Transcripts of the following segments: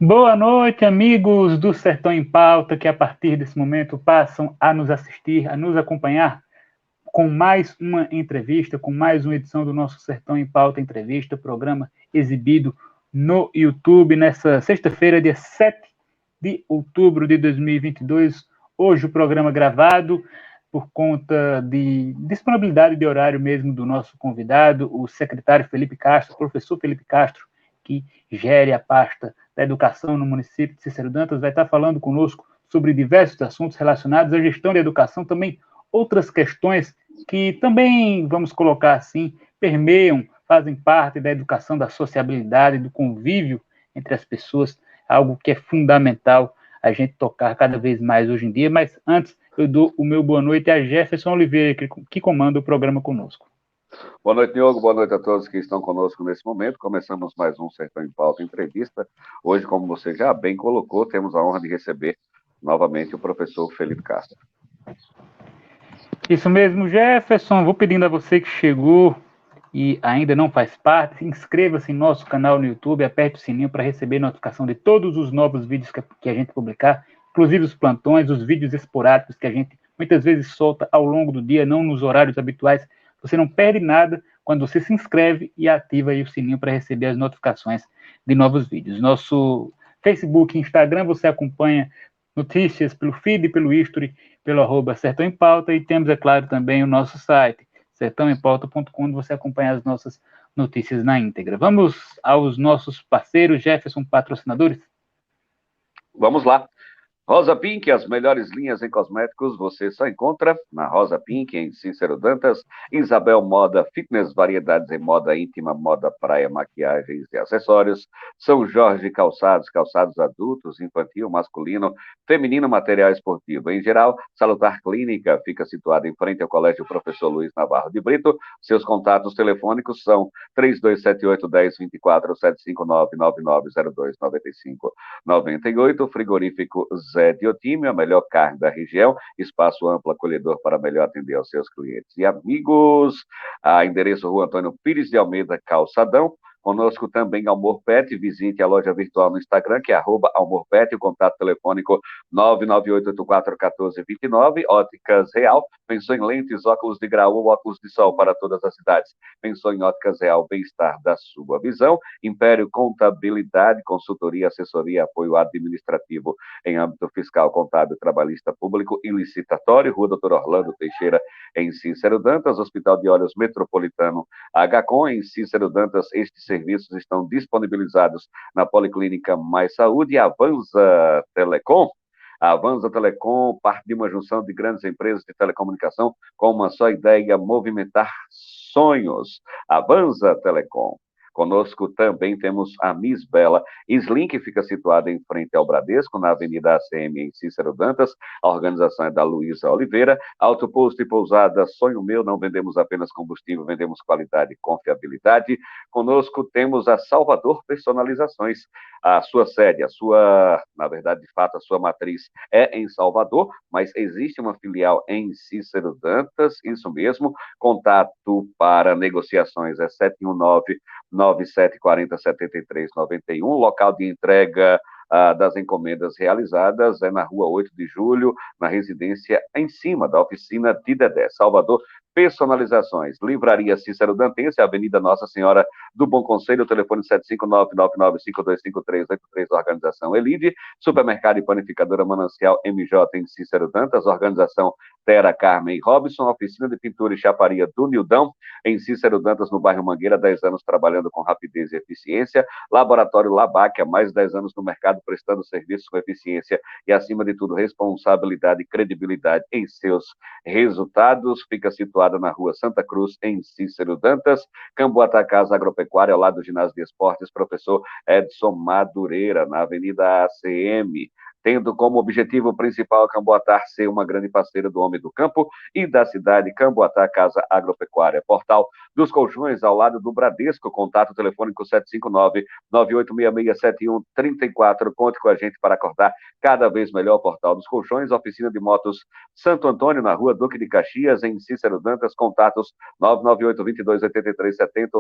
Boa noite, amigos do Sertão em Pauta, que a partir desse momento passam a nos assistir, a nos acompanhar com mais uma entrevista, com mais uma edição do nosso Sertão em Pauta Entrevista, programa exibido no YouTube nessa sexta-feira, dia 7 de outubro de 2022. Hoje o programa gravado por conta de disponibilidade de horário mesmo do nosso convidado, o secretário Felipe Castro, professor Felipe Castro, que gere a pasta da educação no município de Cícero Dantas, vai estar falando conosco sobre diversos assuntos relacionados à gestão da educação, também outras questões que também, vamos colocar assim, permeiam, fazem parte da educação, da sociabilidade, do convívio entre as pessoas, algo que é fundamental a gente tocar cada vez mais hoje em dia. Mas antes, eu dou o meu boa noite a Jefferson Oliveira, que comanda o programa conosco. Boa noite, Diogo. Boa noite a todos que estão conosco nesse momento. Começamos mais um Sertão em Pauta entrevista. Hoje, como você já bem colocou, temos a honra de receber novamente o professor Felipe Castro. Isso mesmo, Jefferson. Vou pedindo a você que chegou e ainda não faz parte, inscreva-se em nosso canal no YouTube, aperte o sininho para receber notificação de todos os novos vídeos que a gente publicar, inclusive os plantões, os vídeos esporádicos que a gente muitas vezes solta ao longo do dia, não nos horários habituais. Você não perde nada quando você se inscreve e ativa aí o sininho para receber as notificações de novos vídeos. Nosso Facebook e Instagram você acompanha notícias pelo feed, pelo history, pelo @Sertão em Pauta, e temos, é claro, também o nosso site, sertãoempauta.com, onde você acompanha as nossas notícias na íntegra. Vamos aos nossos parceiros, Jefferson, patrocinadores? Vamos lá. Rosa Pink, as melhores linhas em cosméticos você só encontra na Rosa Pink, em Cícero Dantas. Isabel Moda, fitness, variedades em moda íntima, moda praia, maquiagens e acessórios. São Jorge Calçados, calçados adultos, infantil, masculino, feminino, material esportivo. Em geral, Salutar Clínica fica situada em frente ao Colégio Professor Luiz Navarro de Brito. Seus contatos telefônicos são 3278-1024, 759-9902-9598. Frigorífico Zé Diotímio, a melhor carne da região, espaço amplo acolhedor para melhor atender aos seus clientes e amigos. Endereço Rua Antônio Pires de Almeida, Calçadão. Conosco também Almor Pet, visite a loja virtual no Instagram, que é @AlmorPet, o contato telefônico 998841429. Óticas Real, pensou em lentes, óculos de grau ou óculos de sol para todas as cidades. Pensou em Óticas Real, bem-estar da sua visão. Império Contabilidade, consultoria, assessoria, apoio administrativo em âmbito fiscal, contábil, trabalhista, público e licitatório. Rua Doutor Orlando Teixeira, em Cícero Dantas. Hospital de Olhos Metropolitano HCOM, em Cícero Dantas. Estes serviços estão disponibilizados na Policlínica Mais Saúde. E Avanza Telecom, a Avanza Telecom parte de uma junção de grandes empresas de telecomunicação com uma só ideia: movimentar sonhos. Avanza Telecom. Conosco também temos a Miss Bela Slim, que fica situada em frente ao Bradesco, na Avenida ACM, em Cícero Dantas. A organização é da Luísa Oliveira. Autoposto e pousada Sonho Meu, não vendemos apenas combustível, vendemos qualidade e confiabilidade. Conosco temos a Salvador Personalizações. A sua sede, na verdade, de fato, a sua matriz é em Salvador, mas existe uma filial em Cícero Dantas, isso mesmo. Contato para negociações é 719-9740-7391. Local de entrega das encomendas realizadas é na Rua 8 de Julho, na residência em cima da oficina de Dedé. Salvador Personalizações. Livraria Cícero Dantense, Avenida Nossa Senhora do Bom Conselho, telefone 759-99525383, organização Elide. Supermercado e Panificadora Manancial MJ, em Cícero Dantas, organização Tera Carmen Robson. Oficina de Pintura e Chaparia do Nildão, em Cícero Dantas, no bairro Mangueira, 10 anos trabalhando com rapidez e eficiência. Laboratório Labac, há mais de 10 anos no mercado, prestando serviços com eficiência e, acima de tudo, responsabilidade e credibilidade em seus resultados. Fica situada na Rua Santa Cruz, em Cícero Dantas. Camboatá Casa Agropecuária, ao lado do Ginásio de Esportes Professor Edson Madureira, na Avenida ACM. tendo como objetivo principal Camboatá ser uma grande parceira do homem do campo e da cidade Camboatá Casa Agropecuária. Portal dos Colchões, ao lado do Bradesco, contato telefônico 759-9866-7134. Conte com a gente para acordar cada vez melhor. Portal dos Colchões, oficina de motos Santo Antônio, na rua Duque de Caxias, em Cícero Dantas, contatos 998-22-8370,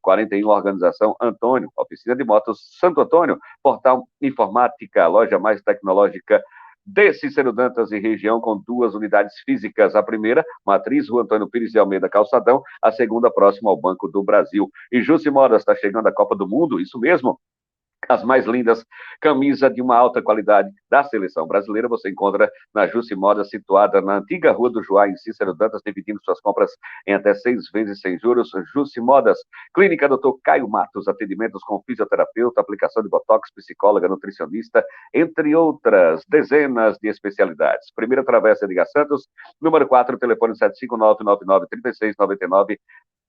999-78-57-41, organização Antônio, oficina de motos Santo Antônio, portal Informática, a loja mais tecnológica de Cícero Dantas e região, com 2 unidades físicas. A primeira, Matriz, Rua Antônio Pires de Almeida, Calçadão. A segunda, próxima ao Banco do Brasil. E Jussi Modas, está chegando a Copa do Mundo, isso mesmo. As mais lindas camisas de uma alta qualidade da seleção brasileira você encontra na Jussi Modas, situada na antiga Rua do Joá, em Cícero Dantas, dividindo suas compras em até 6 vezes sem juros. Jussi Modas. Clínica Dr. Caio Matos, atendimentos com fisioterapeuta, aplicação de botox, psicóloga, nutricionista, entre outras dezenas de especialidades. Primeira Travessa Edgar Santos, número 4, telefone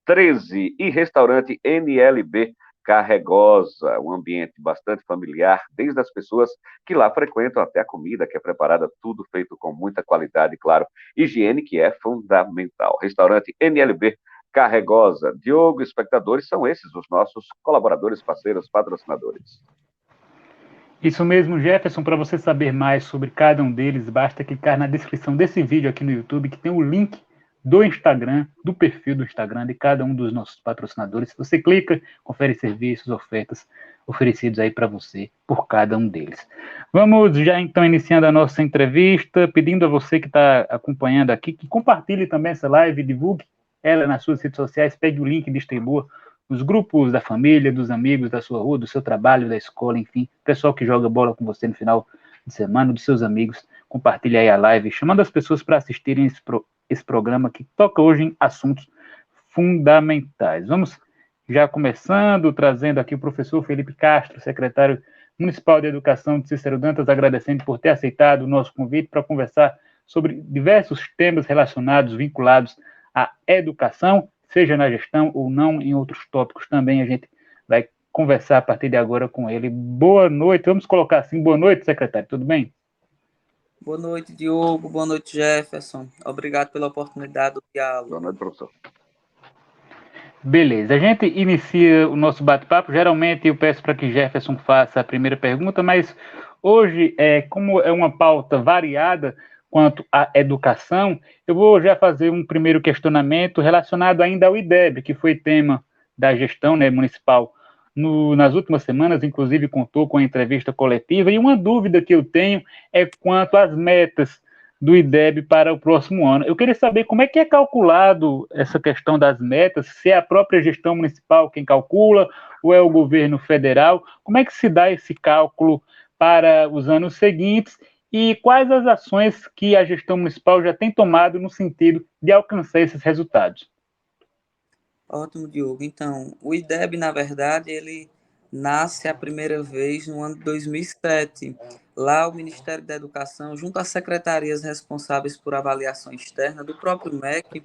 759-9936-9913. E restaurante NLB Carregosa, um ambiente bastante familiar, desde as pessoas que lá frequentam até a comida que é preparada, tudo feito com muita qualidade, claro, higiene que é fundamental. Restaurante NLB Carregosa. Diogo, espectadores, são esses os nossos colaboradores, parceiros, patrocinadores. Isso mesmo, Jefferson. Para você saber mais sobre cada um deles, basta clicar na descrição desse vídeo aqui no YouTube, que tem o link do Instagram, do perfil do Instagram de cada um dos nossos patrocinadores. Você clica, confere serviços, ofertas oferecidos aí para você por cada um deles. Vamos já então iniciando a nossa entrevista, pedindo a você que está acompanhando aqui, que compartilhe também essa live, divulgue ela nas suas redes sociais, pegue o link e distribua nos grupos da família, dos amigos, da sua rua, do seu trabalho, da escola, enfim, pessoal que joga bola com você no final de semana, dos seus amigos, compartilhe aí a live, chamando as pessoas para assistirem esse programa que toca hoje em assuntos fundamentais. Vamos já começando, trazendo aqui o professor Felipe Castro, secretário municipal de Educação de Cícero Dantas, agradecendo por ter aceitado o nosso convite para conversar sobre diversos temas relacionados, vinculados à educação, seja na gestão ou não, em outros tópicos também a gente vai conversar a partir de agora com ele. Boa noite, vamos colocar assim, boa noite, secretário, tudo bem? Boa noite, Diogo. Boa noite, Jefferson. Obrigado pela oportunidade do diálogo. Boa noite, professor. Beleza, a gente inicia o nosso bate-papo. Geralmente eu peço para que Jefferson faça a primeira pergunta, mas hoje, como é uma pauta variada quanto à educação, eu vou já fazer um primeiro questionamento relacionado ainda ao IDEB, que foi tema da gestão, né, municipal nas últimas semanas, inclusive contou com a entrevista coletiva, e uma dúvida que eu tenho é quanto às metas do IDEB para o próximo ano. Eu queria saber como é que é calculado essa questão das metas, se é a própria gestão municipal quem calcula, ou é o governo federal, como é que se dá esse cálculo para os anos seguintes, e quais as ações que a gestão municipal já tem tomado no sentido de alcançar esses resultados? Ótimo, Diogo. Então, o IDEB, na verdade, ele nasce a primeira vez no ano de 2007. Lá, o Ministério da Educação, junto às secretarias responsáveis por avaliação externa do próprio MEC,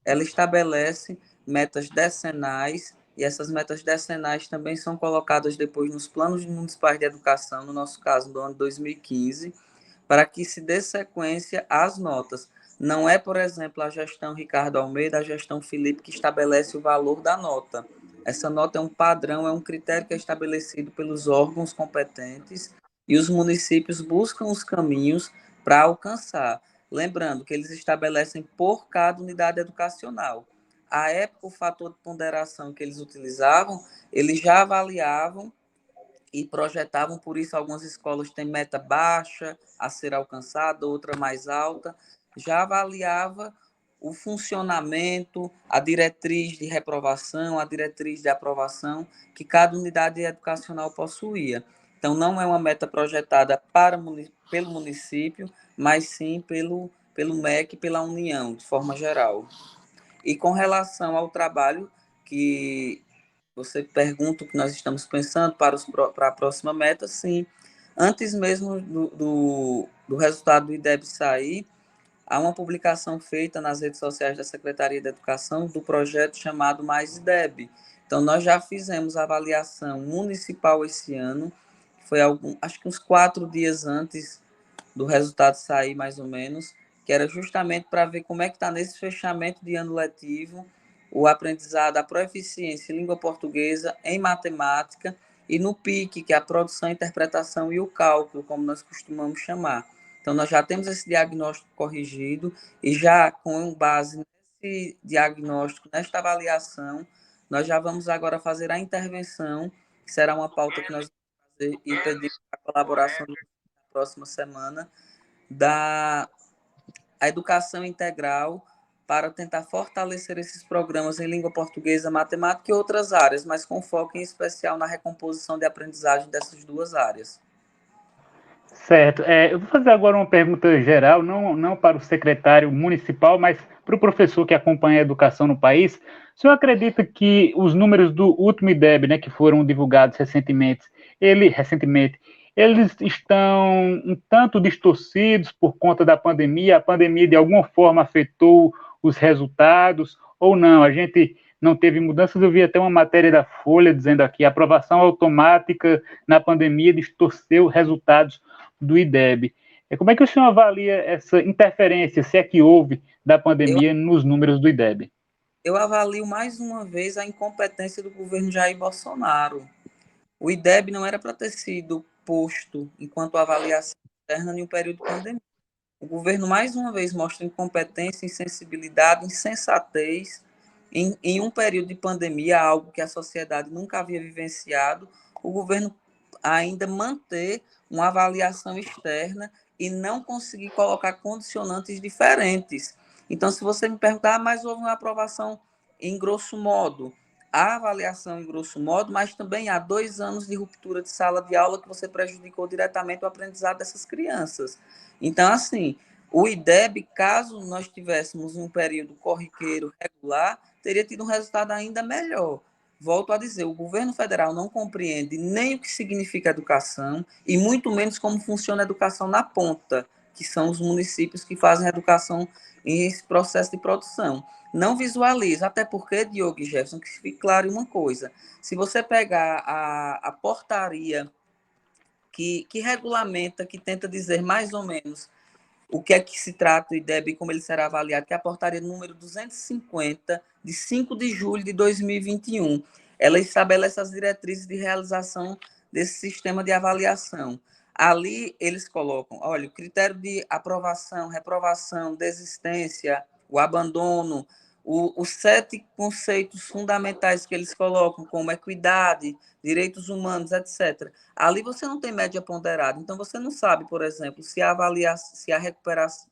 ela estabelece metas decenais, e essas metas decenais também são colocadas depois nos planos municipais de educação, no nosso caso, do ano 2015, para que se dê sequência às notas. Não é, por exemplo, a gestão Ricardo Almeida, a gestão Felipe, que estabelece o valor da nota. Essa nota é um padrão, é um critério que é estabelecido pelos órgãos competentes e os municípios buscam os caminhos para alcançar. Lembrando que eles estabelecem por cada unidade educacional. À época, o fator de ponderação que eles utilizavam, eles já avaliavam e projetavam, por isso algumas escolas têm meta baixa a ser alcançada, outra mais alta, já avaliava o funcionamento, a diretriz de reprovação, a diretriz de aprovação que cada unidade educacional possuía. Então, não é uma meta projetada pelo município, mas sim pelo MEC, pela União, de forma geral. E com relação ao trabalho que você pergunta o que nós estamos pensando para a próxima meta, sim. Antes mesmo do resultado do IDEB sair, há uma publicação feita nas redes sociais da Secretaria de Educação do projeto chamado Mais IDEB. Então, nós já fizemos a avaliação municipal esse ano, foi acho que uns 4 dias antes do resultado sair, mais ou menos, que era justamente para ver como é que está nesse fechamento de ano letivo o aprendizado, a proficiência em língua portuguesa, em matemática e no PIC, que é a produção, interpretação e o cálculo, como nós costumamos chamar. Então, nós já temos esse diagnóstico corrigido e já com base nesse diagnóstico, nesta avaliação, nós já vamos agora fazer a intervenção, que será uma pauta que nós vamos fazer e pedir a colaboração na próxima semana, da educação integral para tentar fortalecer esses programas em língua portuguesa, matemática e outras áreas, mas com foco em especial na recomposição de aprendizagem dessas duas áreas. Certo. Eu vou fazer agora uma pergunta geral, não para o secretário municipal, mas para o professor que acompanha a educação no país. O senhor acredita que os números do último IDEB, né, que foram divulgados recentemente, eles estão um tanto distorcidos por conta da pandemia? A pandemia, de alguma forma, afetou os resultados ou não? A gente não teve mudanças. Eu vi até uma matéria da Folha dizendo aqui, a aprovação automática na pandemia distorceu resultados do IDEB. Como é que o senhor avalia essa interferência, se é que houve, da pandemia nos números do IDEB? Eu avalio mais uma vez a incompetência do governo Jair Bolsonaro. O IDEB não era para ter sido posto enquanto avaliação externa em um período de pandemia. O governo, mais uma vez, mostra incompetência, insensibilidade, insensatez em um período de pandemia, algo que a sociedade nunca havia vivenciado. O governo ainda manter uma avaliação externa e não conseguir colocar condicionantes diferentes. Então, se você me perguntar, mas houve uma aprovação em grosso modo, há avaliação em grosso modo, mas também há 2 anos de ruptura de sala de aula que você prejudicou diretamente o aprendizado dessas crianças. Então, assim, o IDEB, caso nós tivéssemos um período corriqueiro regular, teria tido um resultado ainda melhor. Volto a dizer, o governo federal não compreende nem o que significa educação e muito menos como funciona a educação na ponta, que são os municípios que fazem a educação em esse processo de produção. Não visualiza, até porque, Diogo e Jefferson, que fique claro uma coisa, se você pegar a portaria que regulamenta, que tenta dizer mais ou menos o que é que se trata o IDEB e como ele será avaliado, que é a portaria número 250, de 5 de julho de 2021. Ela estabelece as diretrizes de realização desse sistema de avaliação. Ali eles colocam, olha, o critério de aprovação, reprovação, desistência, o abandono, os 7 conceitos fundamentais que eles colocam, como equidade, direitos humanos, etc. Ali você não tem média ponderada, então você não sabe, por exemplo, se a avaliação,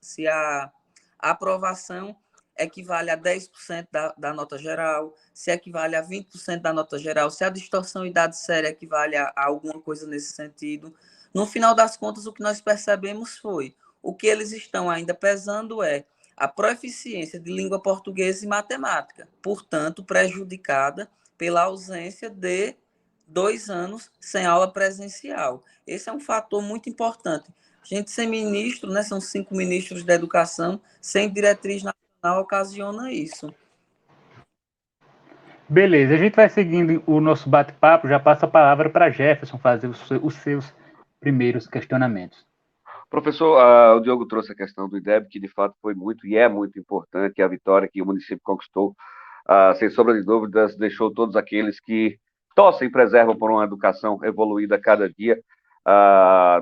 se a aprovação equivale a 10% da nota geral, se equivale a 20% da nota geral, se a distorção e idade séria equivale a alguma coisa nesse sentido. No final das contas, o que nós percebemos foi, o que eles estão ainda pesando é a proficiência de língua portuguesa e matemática, portanto, prejudicada pela ausência de 2 anos sem aula presencial. Esse é um fator muito importante. A gente sem ministro, né, são 5 ministros da educação, sem diretriz nacional ocasiona isso. Beleza, a gente vai seguindo o nosso bate-papo, já passa a palavra para Jefferson fazer os seus primeiros questionamentos. Professor, o Diogo trouxe a questão do IDEB, que de fato foi muito e é muito importante, a vitória que o município conquistou, sem sombra de dúvidas, deixou todos aqueles que torcem e preservam por uma educação evoluída a cada dia,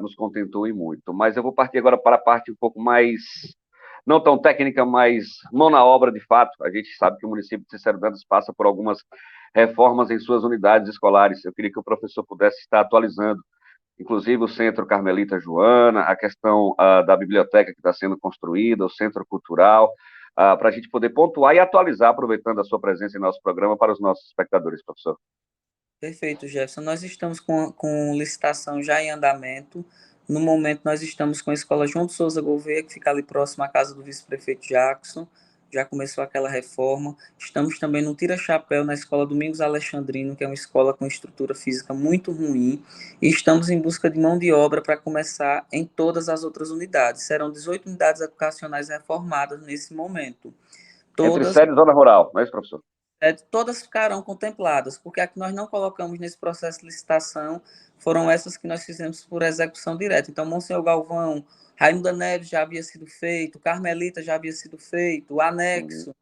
nos contentou e muito. Mas eu vou partir agora para a parte um pouco mais, não tão técnica, mas mão na obra de fato. A gente sabe que o município de Cícero Dantas passa por algumas reformas em suas unidades escolares. Eu queria que o professor pudesse estar atualizando, inclusive o Centro Carmelita Joana, a questão da biblioteca que está sendo construída, o Centro Cultural, para a gente poder pontuar e atualizar, aproveitando a sua presença em nosso programa, para os nossos espectadores, professor. Perfeito, Jefferson. Nós estamos com licitação já em andamento. No momento, nós estamos com a Escola João de Souza Gouveia, que fica ali próximo à casa do vice-prefeito Jackson. Já começou aquela reforma. Estamos também no Tira Chapéu, na Escola Domingos Alexandrino, que é uma escola com estrutura física muito ruim. E estamos em busca de mão de obra para começar em todas as outras unidades. Serão 18 unidades educacionais reformadas nesse momento. Entre sede e zona rural, não é isso, professor? Todas ficarão contempladas, porque a que nós não colocamos nesse processo de licitação foram essas que nós fizemos por execução direta. Então, Monsenhor Galvão, Raimunda Neves já havia sido feito, Carmelita já havia sido feito, o anexo,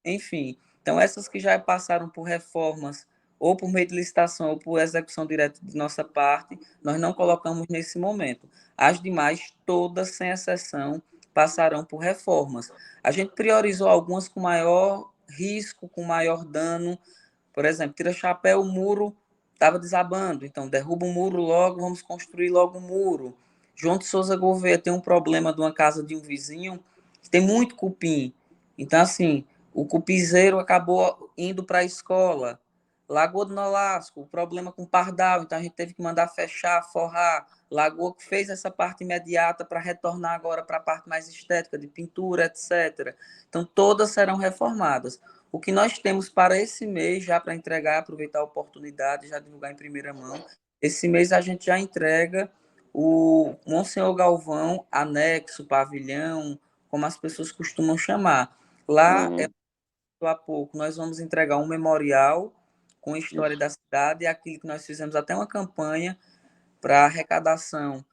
enfim. Então, essas que já passaram por reformas, ou por meio de licitação, ou por execução direta de nossa parte, nós não colocamos nesse momento. As demais, todas, sem exceção, passarão por reformas. A gente priorizou algumas com maior risco, com maior dano. Por exemplo, Tira Chapéu, o muro estava desabando, então derruba o muro logo, vamos construir logo o muro. João de Souza Gouveia tem um problema de uma casa de um vizinho que tem muito cupim. Então, assim, o cupizeiro acabou indo para a escola. Lagoa do Nolasco, o problema com pardal, então a gente teve que mandar fechar, forrar. Lagoa que fez essa parte imediata para retornar agora para a parte mais estética, de pintura, etc. Então, todas serão reformadas. O que nós temos para esse mês, já para entregar, aproveitar a oportunidade, já divulgar em primeira mão, esse mês a gente já entrega o Monsenhor Galvão, anexo, pavilhão, como as pessoas costumam chamar. Lá, há pouco, nós vamos entregar um memorial com a história da cidade, e aquilo que nós fizemos até uma campanha para arrecadação,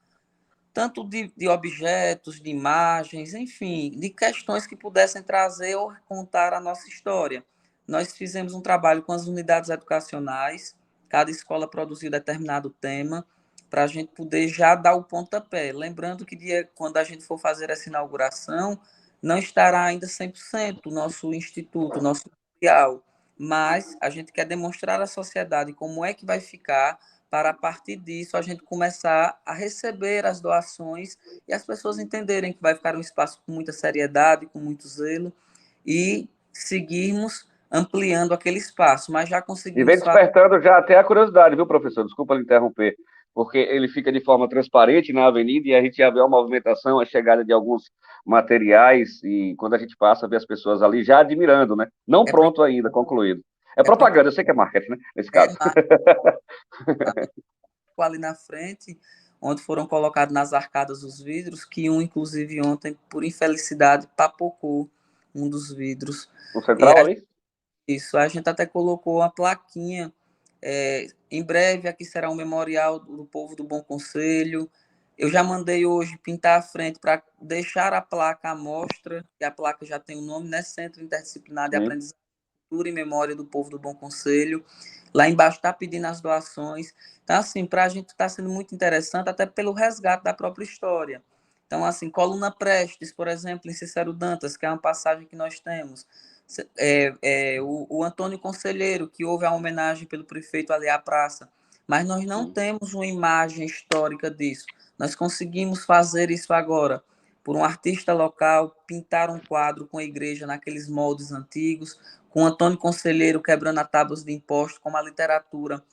tanto de objetos, de imagens, enfim, de questões que pudessem trazer ou contar a nossa história. Nós fizemos um trabalho com as unidades educacionais, cada escola produziu determinado tema, para a gente poder já dar o pontapé. Lembrando que quando a gente for fazer essa inauguração, não estará ainda 100% o nosso instituto, o nosso memorial, mas a gente quer demonstrar à sociedade como é que vai ficar, para a partir disso a gente começar a receber as doações e as pessoas entenderem que vai ficar um espaço com muita seriedade, com muito zelo, e seguirmos ampliando aquele espaço, mas já E vem conseguimos fazer. despertando já até a curiosidade, viu, professor? Desculpa lhe interromper, porque ele fica de forma transparente na avenida e a gente já vê a movimentação, a chegada de alguns materiais, e quando a gente passa, vê as pessoas ali já admirando, né? Não É, pro, pronto ainda, concluído. É é, pro, propaganda, eu sei que é marketing, né? Nesse é caso. ali na frente, onde foram colocados nas arcadas os vidros, que um, inclusive, ontem, por infelicidade, papocou um dos vidros. No E central ali? isso, a gente até colocou uma plaquinha. Em breve, aqui será um memorial do povo do Bom Conselho. Eu já mandei hoje pintar a frente para deixar a placa à mostra, que a placa já tem o nome, né? Centro Interdisciplinar de Aprendizagem e Memória do Povo do Bom Conselho. Lá embaixo está pedindo as doações. Então, assim, para a gente está sendo muito interessante, até pelo resgate da própria história. Então, assim, Coluna Prestes, por exemplo, em Cícero Dantas, que é uma passagem que nós temos. O Antônio Conselheiro, que houve a homenagem pelo prefeito ali à praça. Mas nós não temos uma imagem histórica disso. Nós conseguimos fazer isso agora, por um artista local, pintar um quadro com a igreja naqueles moldes antigos, com Antônio Conselheiro quebrando as tábuas de imposto, como a literatura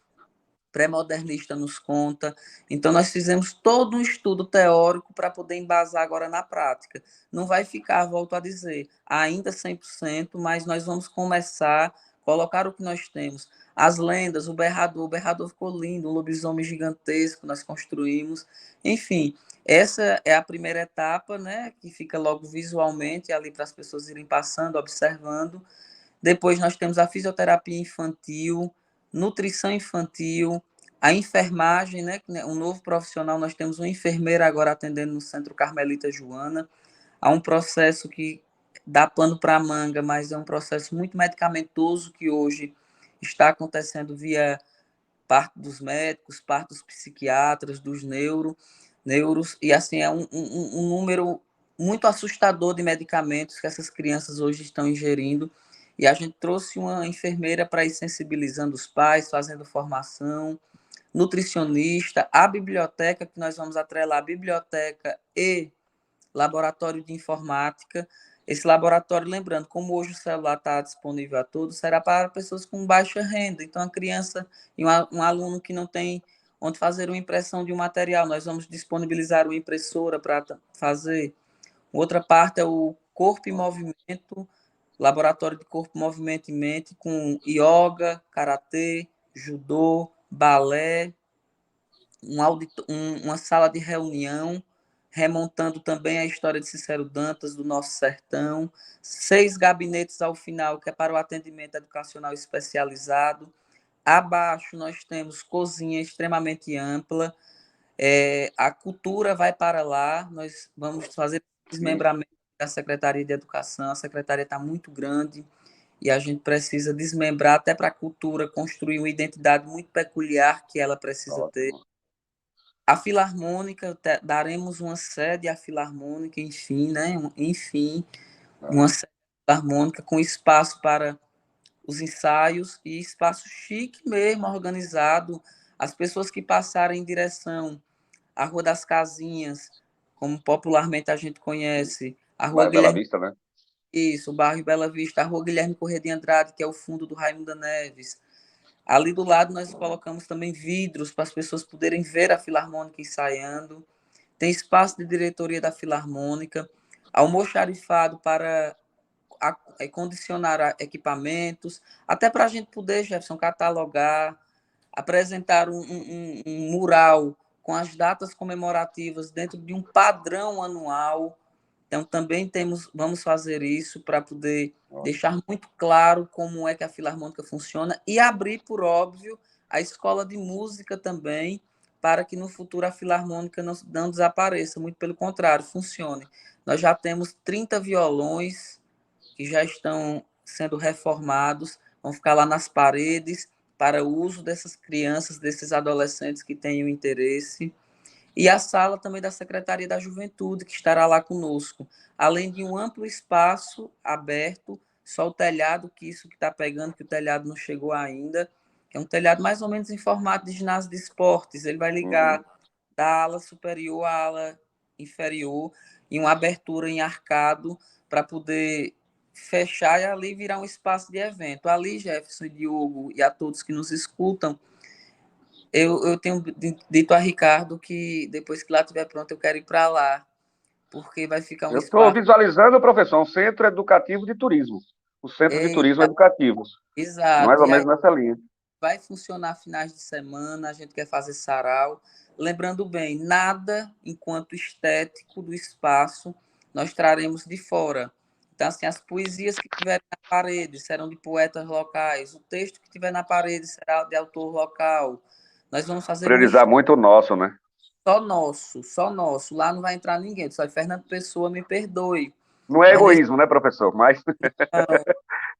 pré-modernista nos conta. Então, nós fizemos todo um estudo teórico para poder embasar agora na prática. Não vai ficar, volto a dizer, ainda 100%, mas nós vamos começar a colocar o que nós temos. As lendas, o berrador ficou lindo, um lobisomem gigantesco nós construímos. Enfim, essa é a primeira etapa, né, que fica logo visualmente ali para as pessoas irem passando, observando. Depois nós temos a fisioterapia infantil, nutrição infantil, a enfermagem, né? Um novo profissional, nós temos uma enfermeira agora atendendo no Centro Carmelita Joana. Há um processo que dá pano para a manga, mas é um processo muito medicamentoso que hoje está acontecendo via parte dos médicos, parte dos psiquiatras, dos neuros, e assim é um número muito assustador de medicamentos que essas crianças hoje estão ingerindo. E a gente trouxe uma enfermeira para ir sensibilizando os pais, fazendo formação, nutricionista, a biblioteca, que nós vamos atrelar a biblioteca e laboratório de informática. Esse laboratório, lembrando, como hoje o celular está disponível a todos, será para pessoas com baixa renda. Então, a criança e um aluno que não tem onde fazer uma impressão de um material, nós vamos disponibilizar uma impressora para fazer. Outra parte é o corpo e movimento, laboratório de corpo, movimento e mente, com yoga, karatê, judô, balé, uma sala de reunião, remontando também a história de Cícero Dantas, do nosso sertão, 6 gabinetes ao final, que é para o atendimento educacional especializado, Abaixo nós temos cozinha extremamente ampla. A cultura vai para lá, nós vamos fazer desmembramento da Secretaria de Educação, a secretaria está muito grande e a gente precisa desmembrar até para a cultura construir uma identidade muito peculiar que ela precisa ter. Ótimo. A Filarmônica, daremos uma sede à Filarmônica, enfim, né? Enfim, uma sede filarmônica com espaço para os ensaios e espaço chique mesmo, organizado. As pessoas que passarem em direção à Rua das Casinhas, como popularmente a gente conhece, a Rua Bairro Bela Guilherme, Vista, né? isso, o bairro Bela Vista, a Rua Guilherme Corrêa de Andrade, que é o fundo do Raimundo Neves. Ali do lado nós colocamos também vidros para as pessoas poderem ver a Filarmônica ensaiando. Tem espaço de diretoria da Filarmônica, almoxarifado para condicionar equipamentos, até para a gente poder, Jefferson, catalogar, apresentar um mural com as datas comemorativas dentro de um padrão anual. Então, também vamos fazer isso para poder deixar muito claro como é que a Filarmônica funciona e abrir, por óbvio, a escola de música também, para que no futuro a Filarmônica não desapareça, muito pelo contrário, funcione. Nós já temos 30 violões que já estão sendo reformados, vão ficar lá nas paredes para o uso dessas crianças, desses adolescentes que têm o interesse. E a sala também da Secretaria da Juventude, que estará lá conosco, além de um amplo espaço aberto, só o telhado, que isso que está pegando, que o telhado não chegou ainda, que é um telhado mais ou menos em formato de ginásio de esportes, ele vai ligar da ala superior à ala inferior, e uma abertura em arcado, para poder fechar e ali virar um espaço de evento. Ali, Jefferson e Diogo, e a todos que nos escutam, eu tenho dito a Ricardo que depois que lá estiver pronto, eu quero ir para lá, porque vai ficar um Eu estou espaço. visualizando, professor, um centro educativo de turismo. O centro de turismo educativo. Mais Exato. ou E aí menos nessa linha. vai funcionar finais de semana, a gente quer fazer sarau. Lembrando bem, nada enquanto estético do espaço nós traremos de fora. Então, assim, as poesias que tiverem na parede serão de poetas locais, o texto que tiver na parede será de autor local. Nós vamos fazer um Priorizar muito o nosso, né? só nosso, só nosso. Lá não vai entrar ninguém. Só Fernando Pessoa, me perdoe. Não é Mas egoísmo, né, professor? Mas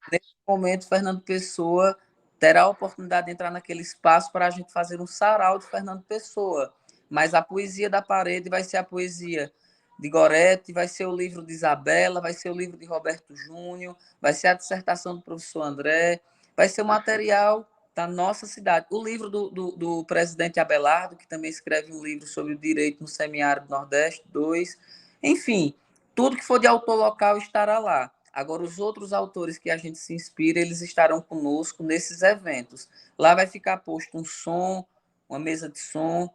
nesse momento, Fernando Pessoa terá a oportunidade de entrar naquele espaço para a gente fazer um sarau de Fernando Pessoa. Mas a poesia da parede vai ser a poesia de Gorete, vai ser o livro de Isabela, vai ser o livro de Roberto Júnior, vai ser a dissertação do professor André, vai ser o material da nossa cidade. O livro do presidente Abelardo, que também escreve um livro sobre o direito no semiárido Nordeste 2. Enfim, tudo que for de autor local estará lá. Agora, os outros autores que a gente se inspira, eles estarão conosco nesses eventos. Lá vai ficar posto um som, uma mesa de som,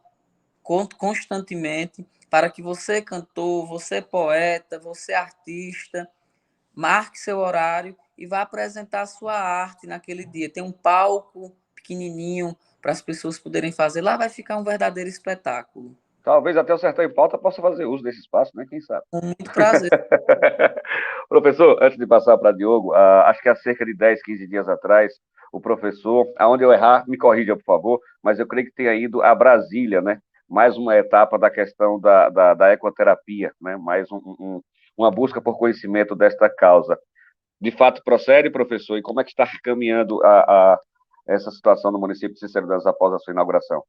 constantemente, para que você, cantor, você, poeta, você, artista, marque seu horário e vá apresentar a sua arte naquele dia. Tem um palco pequenininho para as pessoas poderem fazer. Lá vai ficar um verdadeiro espetáculo. talvez até o Sertão em Pauta possa fazer uso desse espaço, né? Quem sabe? Com muito prazer. Professor, antes de passar para Diogo, acho que há cerca de 10, 15 dias atrás, o professor, aonde eu errar, me corrija, por favor, mas eu creio que tenha ido a Brasília, né? Mais uma etapa da questão da ecoterapia, né? Mais uma busca por conhecimento desta causa. De fato, procede, professor, e como é que está caminhando essa situação no município de Cícero Dantas após a sua inauguração?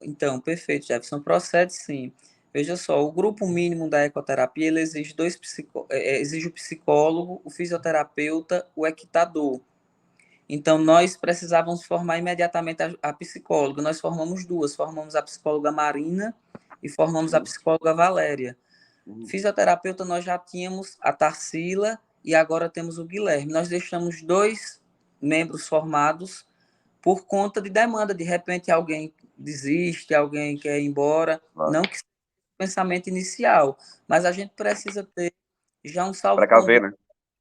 Então, perfeito, Jefferson. Procede sim. Veja só, o grupo mínimo da ecoterapia ele exige exige o psicólogo, o fisioterapeuta, o equitador. Então, nós precisávamos formar imediatamente a psicóloga. Nós formamos duas, formamos a psicóloga Marina e formamos a psicóloga Valéria. Fisioterapeuta, nós já tínhamos a Tarsila e agora temos o Guilherme. Nós deixamos dois membros formados por conta de demanda. De repente, alguém desiste, alguém quer ir embora. Claro. Não que seja o pensamento inicial, mas a gente precisa ter já um Precaver, salvo-conduto. né?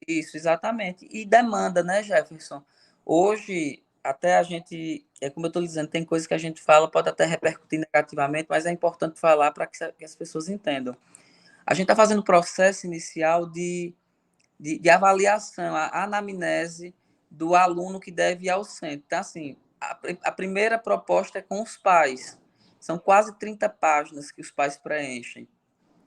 Isso, exatamente. E demanda, né, Jefferson? Hoje, até a gente, como eu estou dizendo, tem coisas que a gente fala, pode até repercutir negativamente, mas é importante falar para que as pessoas entendam. A gente está fazendo o processo inicial de avaliação, a anamnese do aluno que deve ir ao centro. Então, assim, a primeira proposta é com os pais. São quase 30 páginas que os pais preenchem.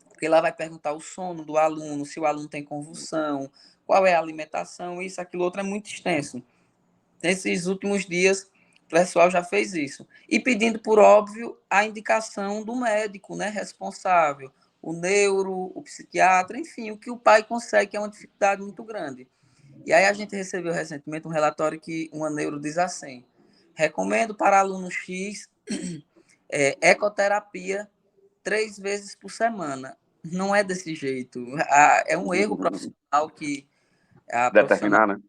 Porque lá vai perguntar o sono do aluno, se o aluno tem convulsão, qual é a alimentação, isso, aquilo, outro, é muito extenso. Nesses últimos dias, o pessoal já fez isso. E pedindo, por óbvio, a indicação do médico, né, responsável, o neuro, o psiquiatra, enfim, o que o pai consegue, que é uma dificuldade muito grande. E aí a gente recebeu recentemente um relatório que uma neuro diz assim: recomendo para aluno X ecoterapia 3 vezes por semana. Não é desse jeito. É um erro profissional que a profissional Determinar, né?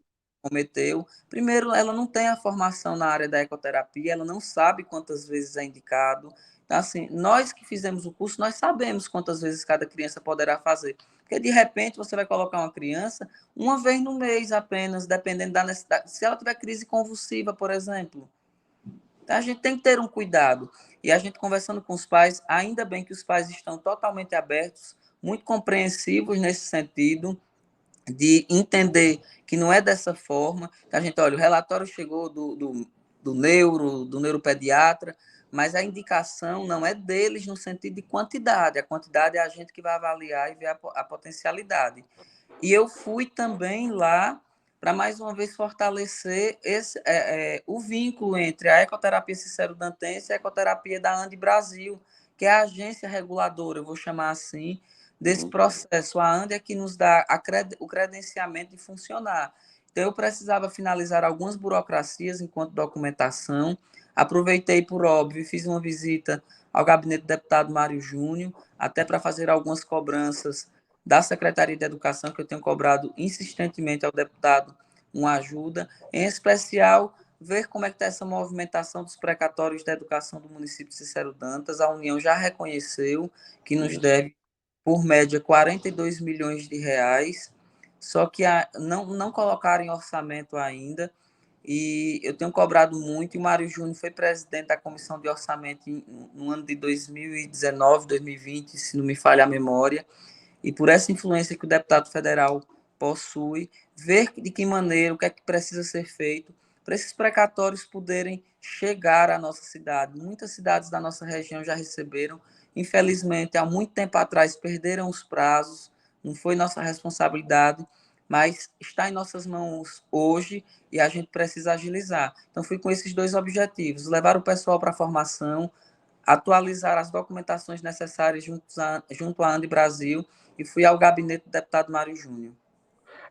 cometeu. Primeiro, ela não tem a formação na área da ecoterapia, ela não sabe quantas vezes é indicado. Então, assim, nós que fizemos o curso, nós sabemos quantas vezes cada criança poderá fazer. Porque, de repente, você vai colocar uma criança uma vez no mês apenas, dependendo da necessidade. Se ela tiver crise convulsiva, por exemplo. Então, a gente tem que ter um cuidado. E a gente conversando com os pais, ainda bem que os pais estão totalmente abertos, muito compreensivos nesse sentido, de entender que não é dessa forma. A gente, olha, o relatório chegou do neuropediatra, mas a indicação não é deles no sentido de quantidade. A quantidade é a gente que vai avaliar e ver a potencialidade. E eu fui também lá para, mais uma vez, fortalecer o vínculo entre a ecoterapia Cicero-Dantense e a ecoterapia da ANDE Brasil, que é a agência reguladora, eu vou chamar assim, desse processo. A ANDE é que nos dá o credenciamento de funcionar. Então, eu precisava finalizar algumas burocracias enquanto documentação. Aproveitei, por óbvio, fiz uma visita ao gabinete do deputado Mário Júnior, até para fazer algumas cobranças da Secretaria de Educação, que eu tenho cobrado insistentemente ao deputado uma ajuda, em especial ver como é que está essa movimentação dos precatórios da educação do município de Cicero Dantas. A União já reconheceu que nos deve, por média, 42 milhões de reais, só que não colocaram em orçamento ainda, e eu tenho cobrado muito, e o Mário Júnior foi presidente da Comissão de Orçamento no ano de 2019, 2020, se não me falha a memória, e por essa influência que o deputado federal possui, ver de que maneira, o que é que precisa ser feito para esses precatórios poderem chegar à nossa cidade. Muitas cidades da nossa região já receberam, infelizmente, há muito tempo atrás perderam os prazos, não foi nossa responsabilidade, mas está em nossas mãos hoje e a gente precisa agilizar. Então, fui com esses dois objetivos: levar o pessoal para a formação, atualizar as documentações necessárias junto à ANDE Brasil, e fui ao gabinete do deputado Mário Júnior.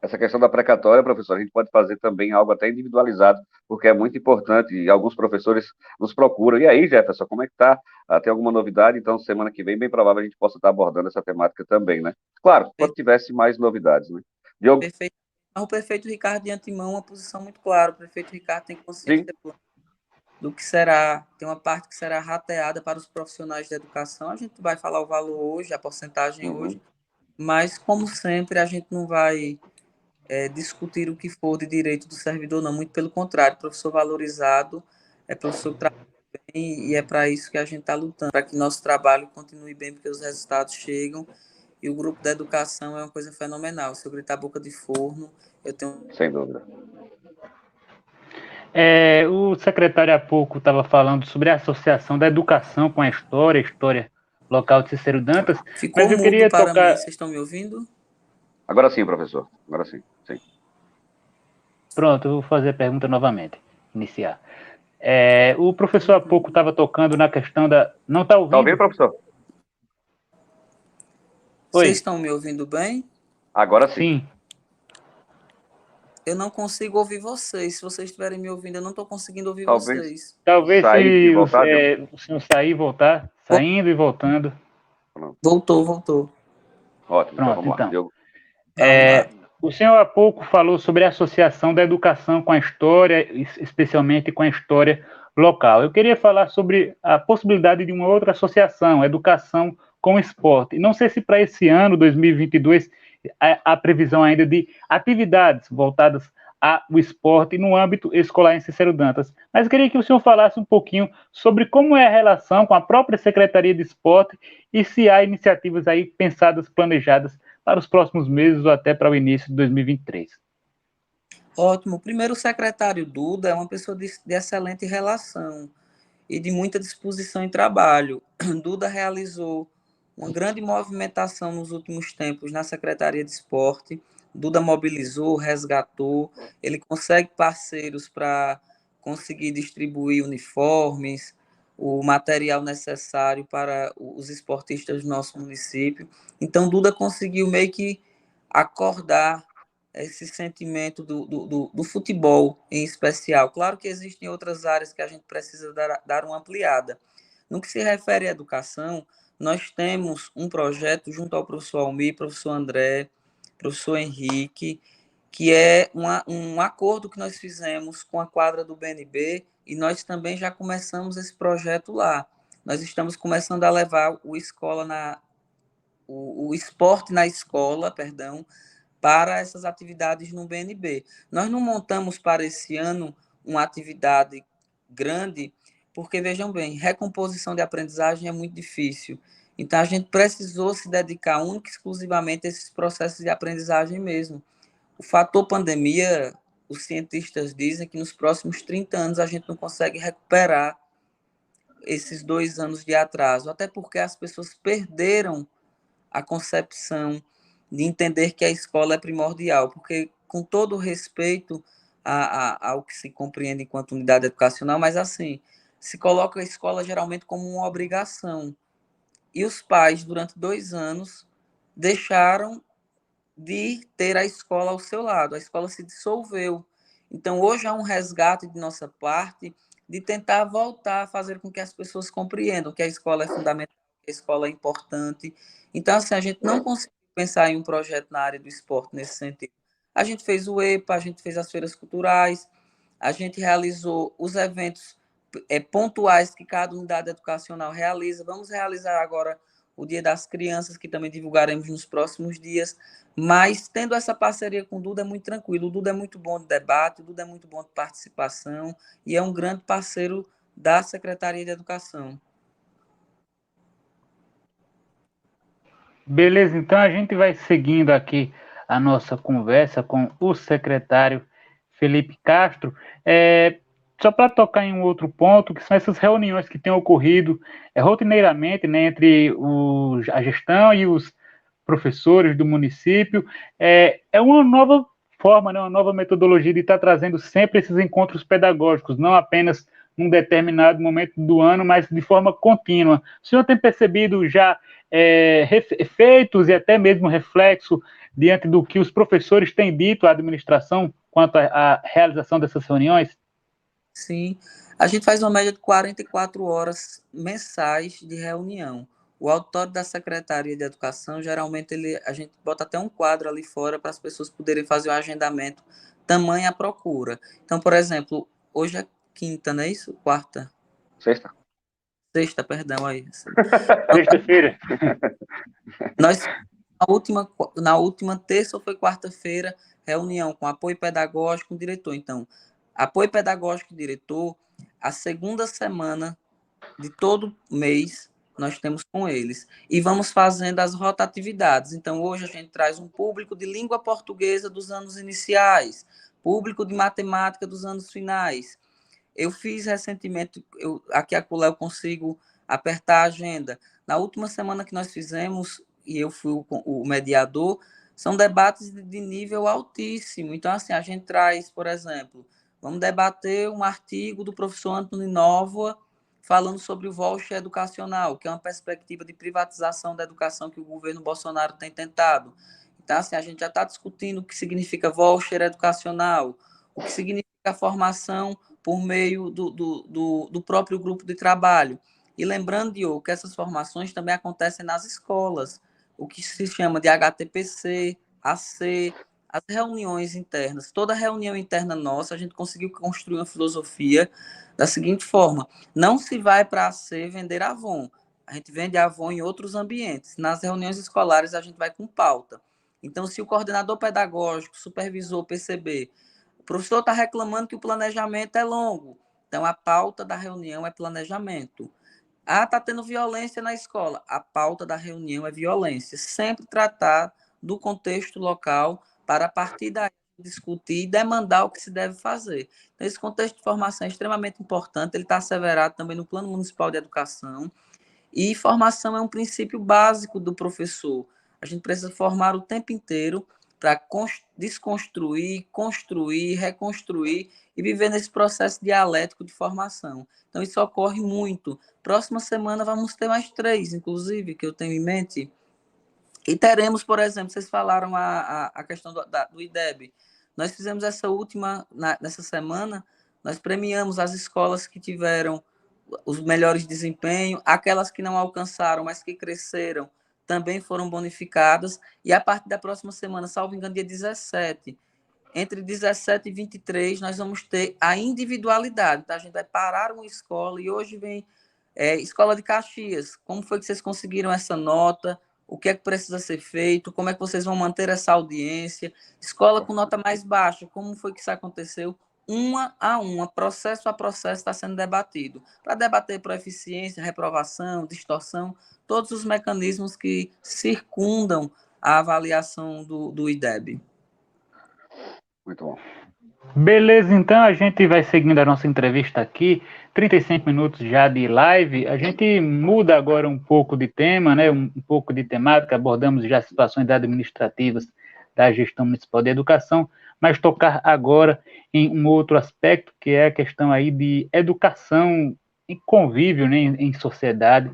Essa questão da precatória, professor, a gente pode fazer também algo até individualizado, porque é muito importante e alguns professores nos procuram. E aí, Jefferson, como é que está? Tem alguma novidade? Então, semana que vem, bem provável a gente possa estar abordando essa temática também, né? Claro, quando tivesse mais novidades, né? Diogo? Perfeito. O prefeito Ricardo, de antemão, uma posição muito clara. O prefeito Ricardo tem consciência do que será, tem uma parte que será rateada para os profissionais da educação. A gente vai falar o valor hoje, a porcentagem hoje, mas, como sempre, a gente não vai discutir o que for de direito do servidor, não. Muito pelo contrário, professor valorizado é professor que trabalha bem, e é para isso que a gente está lutando, para que nosso trabalho continue bem, porque os resultados chegam. E o grupo da educação é uma coisa fenomenal. Se eu gritar boca de forno, eu tenho... Sem dúvida. O secretário há pouco estava falando sobre a associação da educação com a história local de Cicero Dantas. Ficou mas eu mudo queria para tocar... mim. Vocês estão me ouvindo? Agora sim, professor. Agora sim. Sim. Pronto, eu vou fazer a pergunta novamente. Iniciar. O professor há pouco estava tocando na questão da... Não está ouvindo? Está ouvindo, professor? Vocês estão me ouvindo bem? Agora sim. Sim. Eu não consigo ouvir vocês. Se vocês estiverem me ouvindo, eu não estou conseguindo ouvir Talvez vocês. Talvez sair e se voltar, o senhor sair e voltar, saindo e voltando. Voltou. Ótimo, então Pronto, vamos lá. então. Diogo. Vamos lá. O senhor há pouco falou sobre a associação da educação com a história, especialmente com a história local. Eu queria falar sobre a possibilidade de uma outra associação, educação com esporte. Não sei se para esse ano, 2022, há previsão ainda de atividades voltadas ao esporte no âmbito escolar em Cicero Dantas. Mas eu queria que o senhor falasse um pouquinho sobre como é a relação com a própria Secretaria de Esporte e se há iniciativas aí pensadas, planejadas para os próximos meses ou até para o início de 2023. Ótimo. Primeiro, o secretário Duda é uma pessoa de excelente relação e de muita disposição em trabalho. Duda realizou uma grande movimentação nos últimos tempos na Secretaria de Esporte. Duda mobilizou, resgatou, ele consegue parceiros para conseguir distribuir uniformes, o material necessário para os esportistas do nosso município. Então, Duda conseguiu meio que acordar esse sentimento do futebol em especial. Claro que existem outras áreas que a gente precisa dar uma ampliada. No que se refere à educação, nós temos um projeto junto ao professor Almir, professor André, professor Henrique, que é um acordo que nós fizemos com a quadra do BNB e nós também já começamos esse projeto lá. Nós estamos começando a levar o esporte na escola, perdão, para essas atividades no BNB. Nós não montamos para esse ano uma atividade grande, porque, vejam bem, recomposição de aprendizagem é muito difícil. Então, a gente precisou se dedicar única e exclusivamente a esses processos de aprendizagem mesmo. O fator pandemia, os cientistas dizem que nos próximos 30 anos a gente não consegue recuperar esses 2 anos de atraso, até porque as pessoas perderam a concepção de entender que a escola é primordial, porque, com todo o respeito ao que se compreende enquanto unidade educacional, mas assim, se coloca a escola geralmente como uma obrigação. E os pais, durante 2 anos, deixaram de ter a escola ao seu lado, a escola se dissolveu. Então, hoje há um resgate de nossa parte de tentar voltar a fazer com que as pessoas compreendam que a escola é fundamental, que a escola é importante. Então, assim, a gente não conseguiu pensar em um projeto na área do esporte nesse sentido. A gente fez o EPA, a gente fez as feiras culturais, a gente realizou os eventos pontuais que cada unidade educacional realiza. Vamos realizar agora o Dia das Crianças, que também divulgaremos nos próximos dias. Mas, tendo essa parceria com o Duda, é muito tranquilo. O Duda é muito bom de debate, o Duda é muito bom de participação e é um grande parceiro da Secretaria de Educação. Beleza, então a gente vai seguindo aqui a nossa conversa com o secretário Felipe Castro. Só para tocar em um outro ponto, que são essas reuniões que têm ocorrido rotineiramente, né, entre a gestão e os professores do município. É uma nova forma, né, uma nova metodologia de estar trazendo sempre esses encontros pedagógicos, não apenas num determinado momento do ano, mas de forma contínua. O senhor tem percebido já efeitos e até mesmo reflexo diante do que os professores têm dito à administração quanto à realização dessas reuniões? Sim, a gente faz uma média de 44 horas mensais de reunião. O auditório da Secretaria de Educação, geralmente, a gente bota até um quadro ali fora para as pessoas poderem fazer o agendamento, tamanha a procura. Então, por exemplo, hoje é quinta, não é isso? Quarta? Sexta. Sexta, perdão, aí. Sexta-feira. Nós, na última terça ou foi quarta-feira, reunião com apoio pedagógico com o diretor. Então, apoio pedagógico e diretor, a segunda semana de todo mês, nós temos com eles. E vamos fazendo as rotatividades. Então, hoje a gente traz um público de língua portuguesa dos anos iniciais, público de matemática dos anos finais. Eu fiz recentemente, aqui a acolá eu consigo apertar a agenda. Na última semana que nós fizemos, e eu fui o mediador, são debates de nível altíssimo. Então, assim, a gente traz, por exemplo, vamos debater um artigo do professor Antônio Nova falando sobre o voucher educacional, que é uma perspectiva de privatização da educação que o governo Bolsonaro tem tentado. Então, assim, a gente já está discutindo o que significa voucher educacional, o que significa formação por meio do próprio grupo de trabalho. E lembrando, Diogo, que essas formações também acontecem nas escolas, o que se chama de HTPC, AC, as reuniões internas. Toda reunião interna nossa, a gente conseguiu construir uma filosofia da seguinte forma: não se vai para a AC vender Avon, a gente vende Avon em outros ambientes. Nas reuniões escolares, a gente vai com pauta. Então, se o coordenador pedagógico, supervisor perceber, o professor está reclamando que o planejamento é longo, então a pauta da reunião é planejamento. Ah, está tendo violência na escola. A pauta da reunião é violência. Sempre tratar do contexto local para, a partir daí, discutir e demandar o que se deve fazer. Então, esse contexto de formação é extremamente importante, ele está asseverado também no Plano Municipal de Educação, e formação é um princípio básico do professor. A gente precisa formar o tempo inteiro para desconstruir, construir, reconstruir e viver nesse processo dialético de formação. Então, isso ocorre muito. Próxima semana vamos ter mais 3, inclusive, que eu tenho em mente. E teremos, por exemplo, vocês falaram a questão do IDEB. Nós fizemos essa última, nessa semana, nós premiamos as escolas que tiveram os melhores desempenhos, aquelas que não alcançaram, mas que cresceram, também foram bonificadas, e a partir da próxima semana, salvo engano, dia 17, entre 17 e 23, nós vamos ter a individualidade, então a gente vai parar uma escola, e hoje vem Escola de Caxias, como foi que vocês conseguiram essa nota, o que é que precisa ser feito, como é que vocês vão manter essa audiência, escola com nota mais baixa, como foi que isso aconteceu, uma a uma, processo a processo está sendo debatido, para debater proeficiência, reprovação, distorção, todos os mecanismos que circundam a avaliação do IDEB. Muito bom. Beleza, então a gente vai seguindo a nossa entrevista aqui, 35 minutos já de live. A gente muda agora um pouco de tema, né? Um pouco de temática, abordamos já situações administrativas da gestão municipal de educação, mas tocar agora em um outro aspecto, que é a questão aí de educação e convívio, né, em sociedade.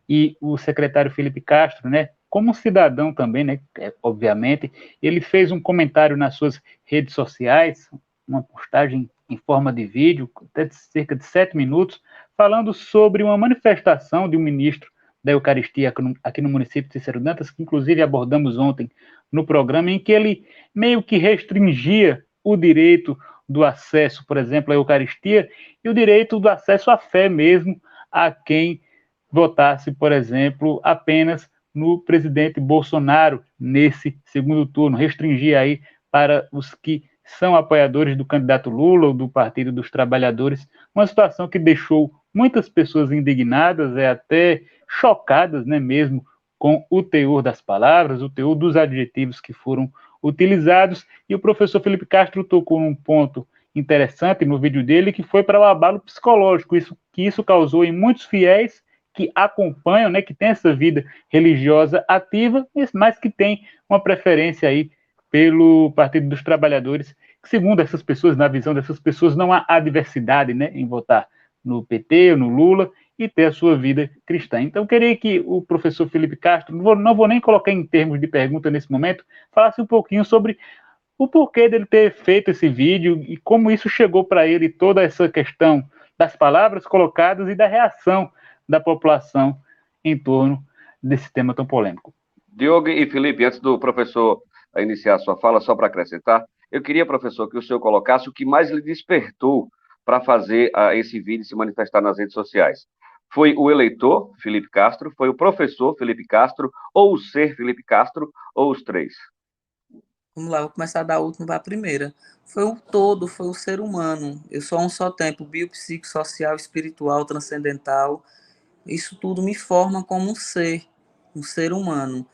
E o secretário Felipe Castro, né, como cidadão também, né, obviamente, ele fez um comentário nas suas redes sociais, uma postagem em forma de vídeo, até de cerca de 7 minutos, falando sobre uma manifestação de um ministro da Eucaristia aqui no município de Cícero Dantas, que inclusive abordamos ontem no programa, em que ele meio que restringia o direito do acesso, por exemplo, à Eucaristia, e o direito do acesso à fé mesmo a quem votasse, por exemplo, apenas no presidente Bolsonaro nesse segundo turno, restringir aí para os que são apoiadores do candidato Lula ou do Partido dos Trabalhadores, uma situação que deixou muitas pessoas indignadas, até chocadas, né, mesmo com o teor das palavras, o teor dos adjetivos que foram utilizados, e o professor Felipe Castro tocou num ponto interessante no vídeo dele, que foi para o abalo psicológico, isso causou em muitos fiéis que acompanham, né, que tem essa vida religiosa ativa, mas que tem uma preferência aí pelo Partido dos Trabalhadores, que, segundo essas pessoas, na visão dessas pessoas, não há adversidade, né, em votar no PT ou no Lula e ter a sua vida cristã. Então, queria que o professor Felipe Castro, não vou nem colocar em termos de pergunta nesse momento, falasse um pouquinho sobre o porquê dele ter feito esse vídeo e como isso chegou para ele, toda essa questão das palavras colocadas e da reação da população em torno desse tema tão polêmico. Diogo e Felipe, antes do professor iniciar a sua fala, só para acrescentar, eu queria, professor, que o senhor colocasse o que mais lhe despertou para fazer esse vídeo se manifestar nas redes sociais. Foi o eleitor, Felipe Castro, foi o professor Felipe Castro, ou o ser Felipe Castro, ou os três? Vamos lá, vou começar da última para a primeira. Foi o todo, foi o ser humano. Eu sou um só tempo, biopsicossocial, espiritual, transcendental. Isso tudo me forma como um ser humano.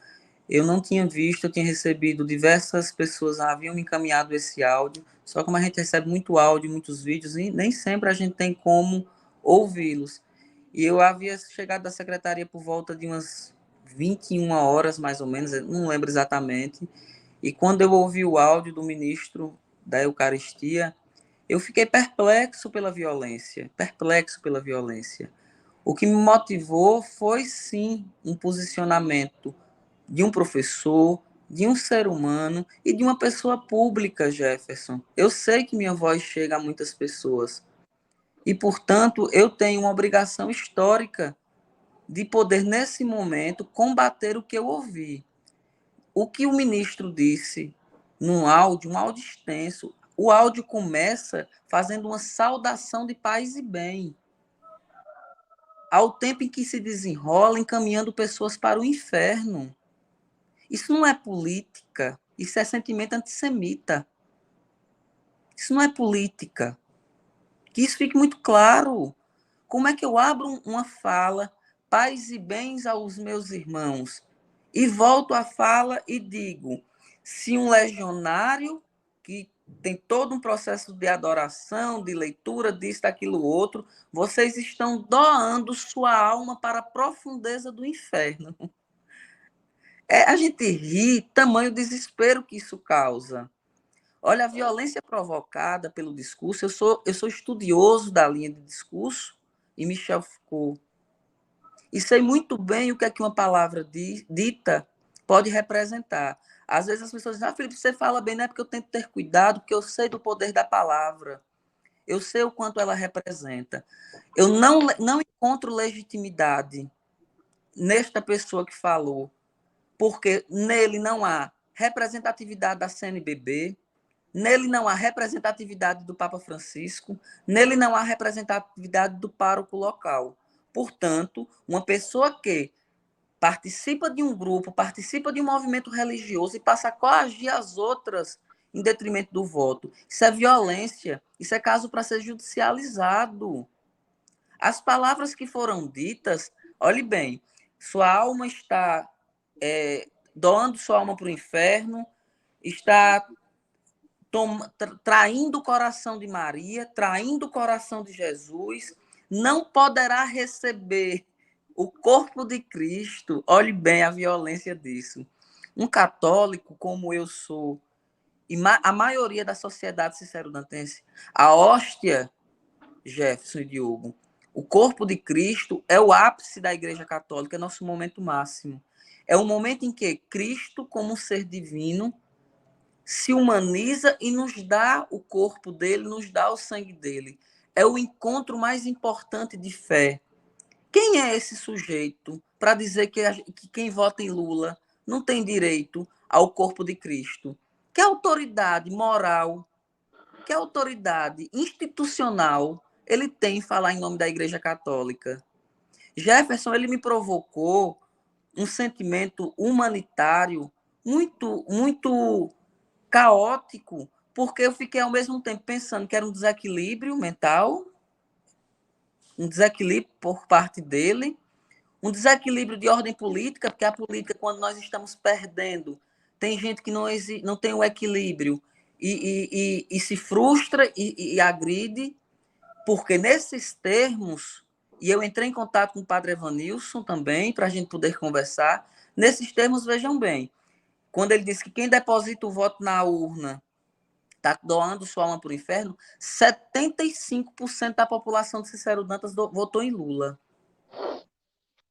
Eu não tinha visto, eu tinha recebido, diversas pessoas haviam me encaminhado esse áudio, só como a gente recebe muito áudio, muitos vídeos, e nem sempre a gente tem como ouvi-los. E eu havia chegado da secretaria por volta de umas 21 horas, mais ou menos, não lembro exatamente, e quando eu ouvi o áudio do ministro da Eucaristia, eu fiquei perplexo pela violência, perplexo pela violência. O que me motivou foi, sim, um posicionamento de um professor, de um ser humano e de uma pessoa pública, Jefferson. Eu sei que minha voz chega a muitas pessoas e, portanto, eu tenho uma obrigação histórica de poder, nesse momento, combater o que eu ouvi. O que o ministro disse num áudio, um áudio extenso, o áudio começa fazendo uma saudação de paz e bem, ao tempo em que se desenrola encaminhando pessoas para o inferno. Isso não é política, isso é sentimento antissemita. Isso não é política. Que isso fique muito claro. Como é que eu abro uma fala, paz e bens aos meus irmãos, e volto à fala e digo, se um legionário que tem todo um processo de adoração, de leitura, disso, daquilo, outro, vocês estão doando sua alma para a profundeza do inferno. A gente ri, tamanho desespero que isso causa. Olha, a violência provocada pelo discurso, eu sou estudioso da linha de discurso e Michel Foucault. E sei muito bem o que é que uma palavra dita pode representar. Às vezes as pessoas dizem, Felipe, você fala bem, não é porque eu tento ter cuidado, porque eu sei do poder da palavra. Eu sei o quanto ela representa. Eu não encontro legitimidade nesta pessoa que falou, porque nele não há representatividade da CNBB, nele não há representatividade do Papa Francisco, nele não há representatividade do pároco local. Portanto, uma pessoa que participa de um grupo, participa de um movimento religioso e passa a coagir as outras em detrimento do voto. Isso é violência, isso é caso para ser judicializado. As palavras que foram ditas, olhe bem, sua alma está doando sua alma para o inferno, está traindo o coração de Maria, traindo o coração de Jesus, não poderá receber o corpo de Cristo. Olhe bem a violência disso. Um católico, como eu sou, e a maioria da sociedade sincero-dantense, a hóstia, Jefferson e Diogo, o corpo de Cristo é o ápice da Igreja Católica, é nosso momento máximo. É o momento em que Cristo, como um ser divino, se humaniza e nos dá o corpo dele, nos dá o sangue dele. É o encontro mais importante de fé. Quem é esse sujeito para dizer que quem vota em Lula não tem direito ao corpo de Cristo? Que autoridade moral, que autoridade institucional ele tem em falar em nome da Igreja Católica? Jefferson, ele me provocou um sentimento humanitário muito caótico, porque eu fiquei ao mesmo tempo pensando que era um desequilíbrio mental, um desequilíbrio por parte dele, um desequilíbrio de ordem política, porque a política, quando nós estamos perdendo, tem gente que não tem o equilíbrio e se frustra e agride, porque nesses termos, e eu entrei em contato com o padre Evanilson também, para a gente poder conversar, nesses termos, vejam bem, quando ele disse que quem deposita o voto na urna está doando sua alma para o inferno, 75% da população de Cicero Dantas votou em Lula.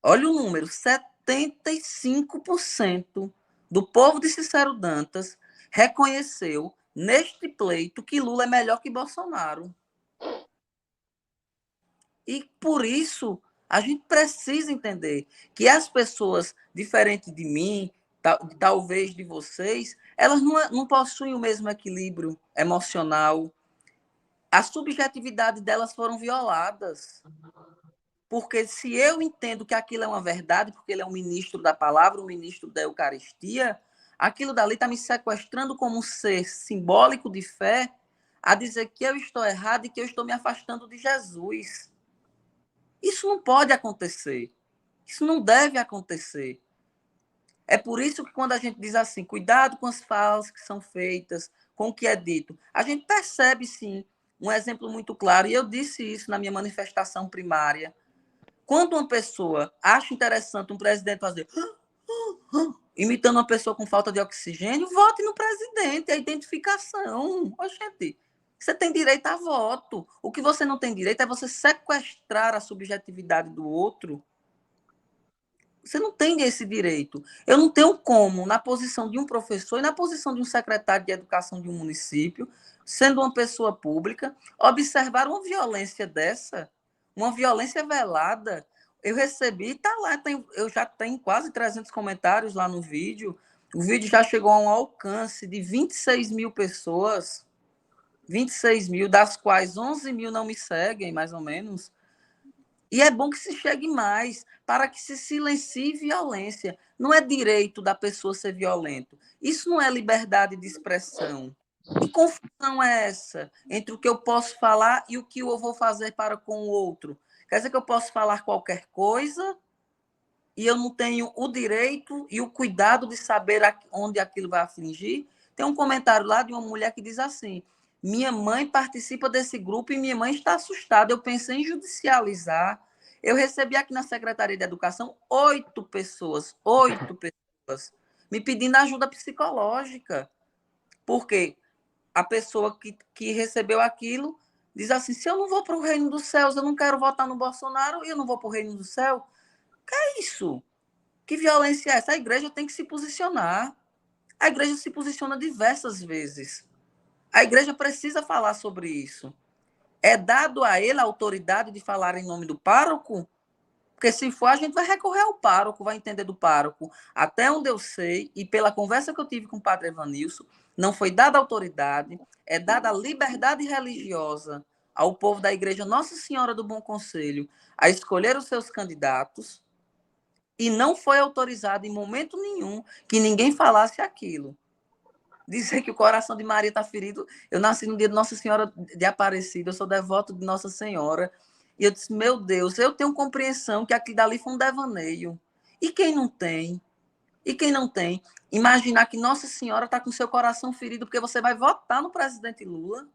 Olha o número, 75% do povo de Cicero Dantas reconheceu neste pleito que Lula é melhor que Bolsonaro. E por isso a gente precisa entender que as pessoas, diferente de mim, talvez de vocês, elas não possuem o mesmo equilíbrio emocional. A subjetividade delas foram violadas. Porque se eu entendo que aquilo é uma verdade, porque ele é um ministro da palavra, um ministro da Eucaristia, aquilo dali está me sequestrando como um ser simbólico de fé, a dizer que eu estou errado e que eu estou me afastando de Jesus. Isso não pode acontecer. Isso não deve acontecer. É por isso que quando a gente diz assim, cuidado com as falas que são feitas, com o que é dito, a gente percebe, sim, um exemplo muito claro, e eu disse isso na minha manifestação primária. Quando uma pessoa acha interessante um presidente fazer imitando uma pessoa com falta de oxigênio, vote no presidente, é identificação. Oxente, você tem direito a voto. O que você não tem direito é você sequestrar a subjetividade do outro. Você não tem esse direito. Eu não tenho como, na posição de um professor e na posição de um secretário de educação de um município, sendo uma pessoa pública, observar uma violência dessa, uma violência velada. Eu recebi, está lá, eu já tenho quase 300 comentários lá no vídeo. O vídeo já chegou a um alcance de 26 mil pessoas, 26 mil, das quais 11 mil não me seguem, mais ou menos. E é bom que se chegue mais, para que se silencie violência. Não é direito da pessoa ser violento. Isso não é liberdade de expressão. Que confusão é essa entre o que eu posso falar e o que eu vou fazer para com o outro? Quer dizer que eu posso falar qualquer coisa e eu não tenho o direito e o cuidado de saber onde aquilo vai atingir? Tem um comentário lá de uma mulher que diz assim: minha mãe participa desse grupo e minha mãe está assustada. Eu pensei em judicializar. Eu recebi aqui na Secretaria de Educação 8 pessoas, me pedindo ajuda psicológica. Porque a pessoa que recebeu aquilo diz assim: se eu não vou para o reino dos céus, eu não quero votar no Bolsonaro e eu não vou para o reino do céu. Que é isso? Que violência é essa? A igreja tem que se posicionar. A igreja se posiciona diversas vezes. A igreja precisa falar sobre isso. É dado a ele a autoridade de falar em nome do pároco? Porque se for, a gente vai recorrer ao pároco, vai entender do pároco. Até onde eu sei, e pela conversa que eu tive com o padre Evanilson, não foi dada autoridade, é dada a liberdade religiosa ao povo da igreja Nossa Senhora do Bom Conselho a escolher os seus candidatos, e não foi autorizado em momento nenhum que ninguém falasse aquilo. Dizer que o coração de Maria está ferido. Eu nasci no dia de Nossa Senhora de Aparecida, eu sou devoto de Nossa Senhora. E eu disse, meu Deus, eu tenho compreensão que aquilo dali foi um devaneio. E quem não tem? E quem não tem? Imaginar que Nossa Senhora está com seu coração ferido porque você vai votar no presidente Lula.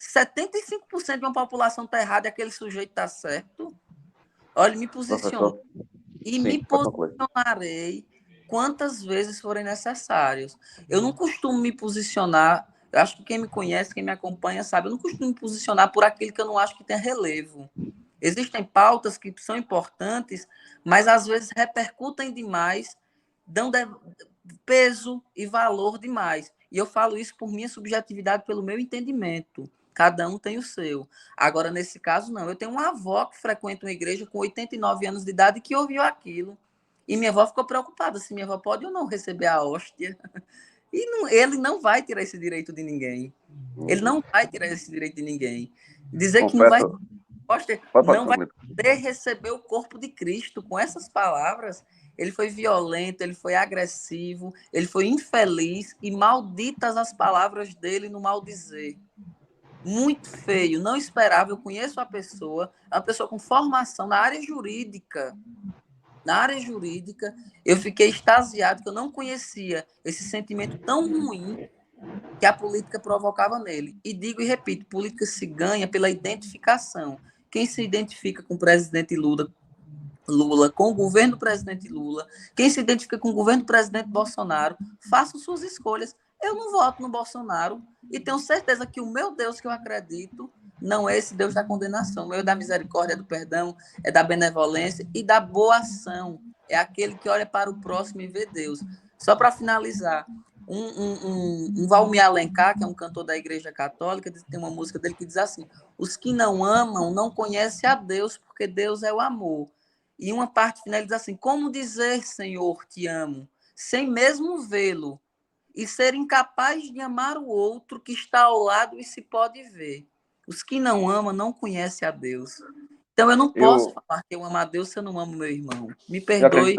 75% de uma população está errada e aquele sujeito está certo. Olha, me posiciono. E sim, me posicionarei quantas vezes forem necessários. Eu não costumo me posicionar, eu acho que quem me conhece, quem me acompanha, sabe, eu não costumo me posicionar por aquilo que eu não acho que tem relevo. Existem pautas que são importantes, mas às vezes repercutem demais, dão peso e valor demais. E eu falo isso por minha subjetividade, pelo meu entendimento. Cada um tem o seu. Agora, nesse caso, não. Eu tenho uma avó que frequenta uma igreja com 89 anos de idade que ouviu aquilo. E minha avó ficou preocupada se minha avó pode ou não receber a hóstia. E não, ele não vai tirar esse direito de ninguém. Ele não vai tirar esse direito de ninguém. Dizer que não vai hóstia, não vai poder receber o corpo de Cristo. Com essas palavras, ele foi violento, ele foi agressivo, ele foi infeliz e malditas as palavras dele no maldizer. Muito feio, não esperava. Eu conheço a pessoa, é uma pessoa com formação na área jurídica. Na área jurídica, eu fiquei extasiado, que eu não conhecia esse sentimento tão ruim que a política provocava nele. E digo e repito, política se ganha pela identificação. Quem se identifica com o presidente Lula, com o governo do presidente Lula, quem se identifica com o governo do presidente Bolsonaro, façam suas escolhas. Eu não voto no Bolsonaro e tenho certeza que o meu Deus que eu acredito não é esse Deus da condenação. O meu é da misericórdia, do perdão, é da benevolência e da boa ação. É aquele que olha para o próximo e vê Deus. Só para finalizar, um Valmir Alencar, que é um cantor da Igreja Católica, tem uma música dele que diz assim: os que não amam não conhecem a Deus, porque Deus é o amor. E uma parte final ele diz assim: como dizer, Senhor, te amo, sem mesmo vê-lo, e ser incapaz de amar o outro que está ao lado e se pode ver. Os que não amam não conhecem a Deus. Então eu não posso falar que eu amo a Deus se eu não amo meu irmão. Me perdoe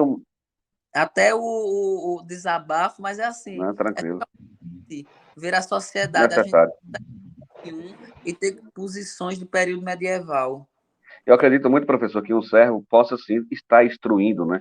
até o desabafo, mas é assim. Não, tranquilo. É ver a sociedade necessário. E ter posições do período medieval. Eu acredito muito, professor, que um servo possa, sim, estar instruindo, né?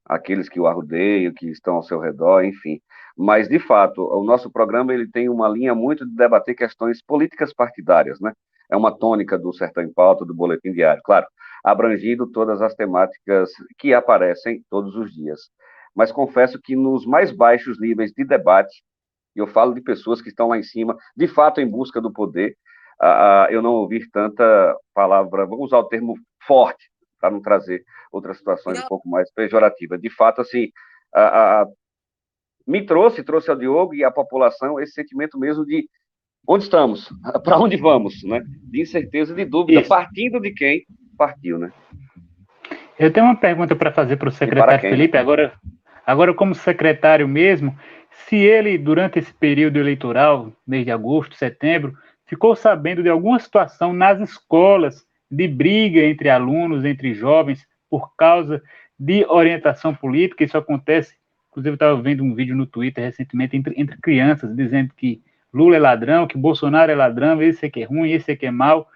Aqueles que o arrodeiam, que estão ao seu redor, enfim. Mas, de fato, o nosso programa ele tem uma linha muito de debater questões políticas partidárias, né? É uma tônica do Sertão em Pauta, do Boletim Diário, claro, abrangindo todas as temáticas que aparecem todos os dias. Mas confesso que nos mais baixos níveis de debate, e eu falo de pessoas que estão lá em cima, de fato, em busca do poder, eu não ouvir tanta palavra, vamos usar o termo forte, para não trazer outras situações um pouco mais pejorativas. De fato, assim, me trouxe ao Diogo e à população esse sentimento mesmo de onde estamos, para onde vamos, né? De incerteza, de dúvida, isso. Partindo de quem partiu, né? Eu tenho uma pergunta para fazer para o secretário Felipe, agora como secretário mesmo, se ele, durante esse período eleitoral, mês de agosto, setembro, ficou sabendo de alguma situação nas escolas de briga entre alunos, entre jovens, por causa de orientação política. Isso acontece, inclusive eu estava vendo um vídeo no Twitter recentemente entre crianças, dizendo que Lula é ladrão, que Bolsonaro é ladrão, esse aqui é ruim, esse aqui é mau.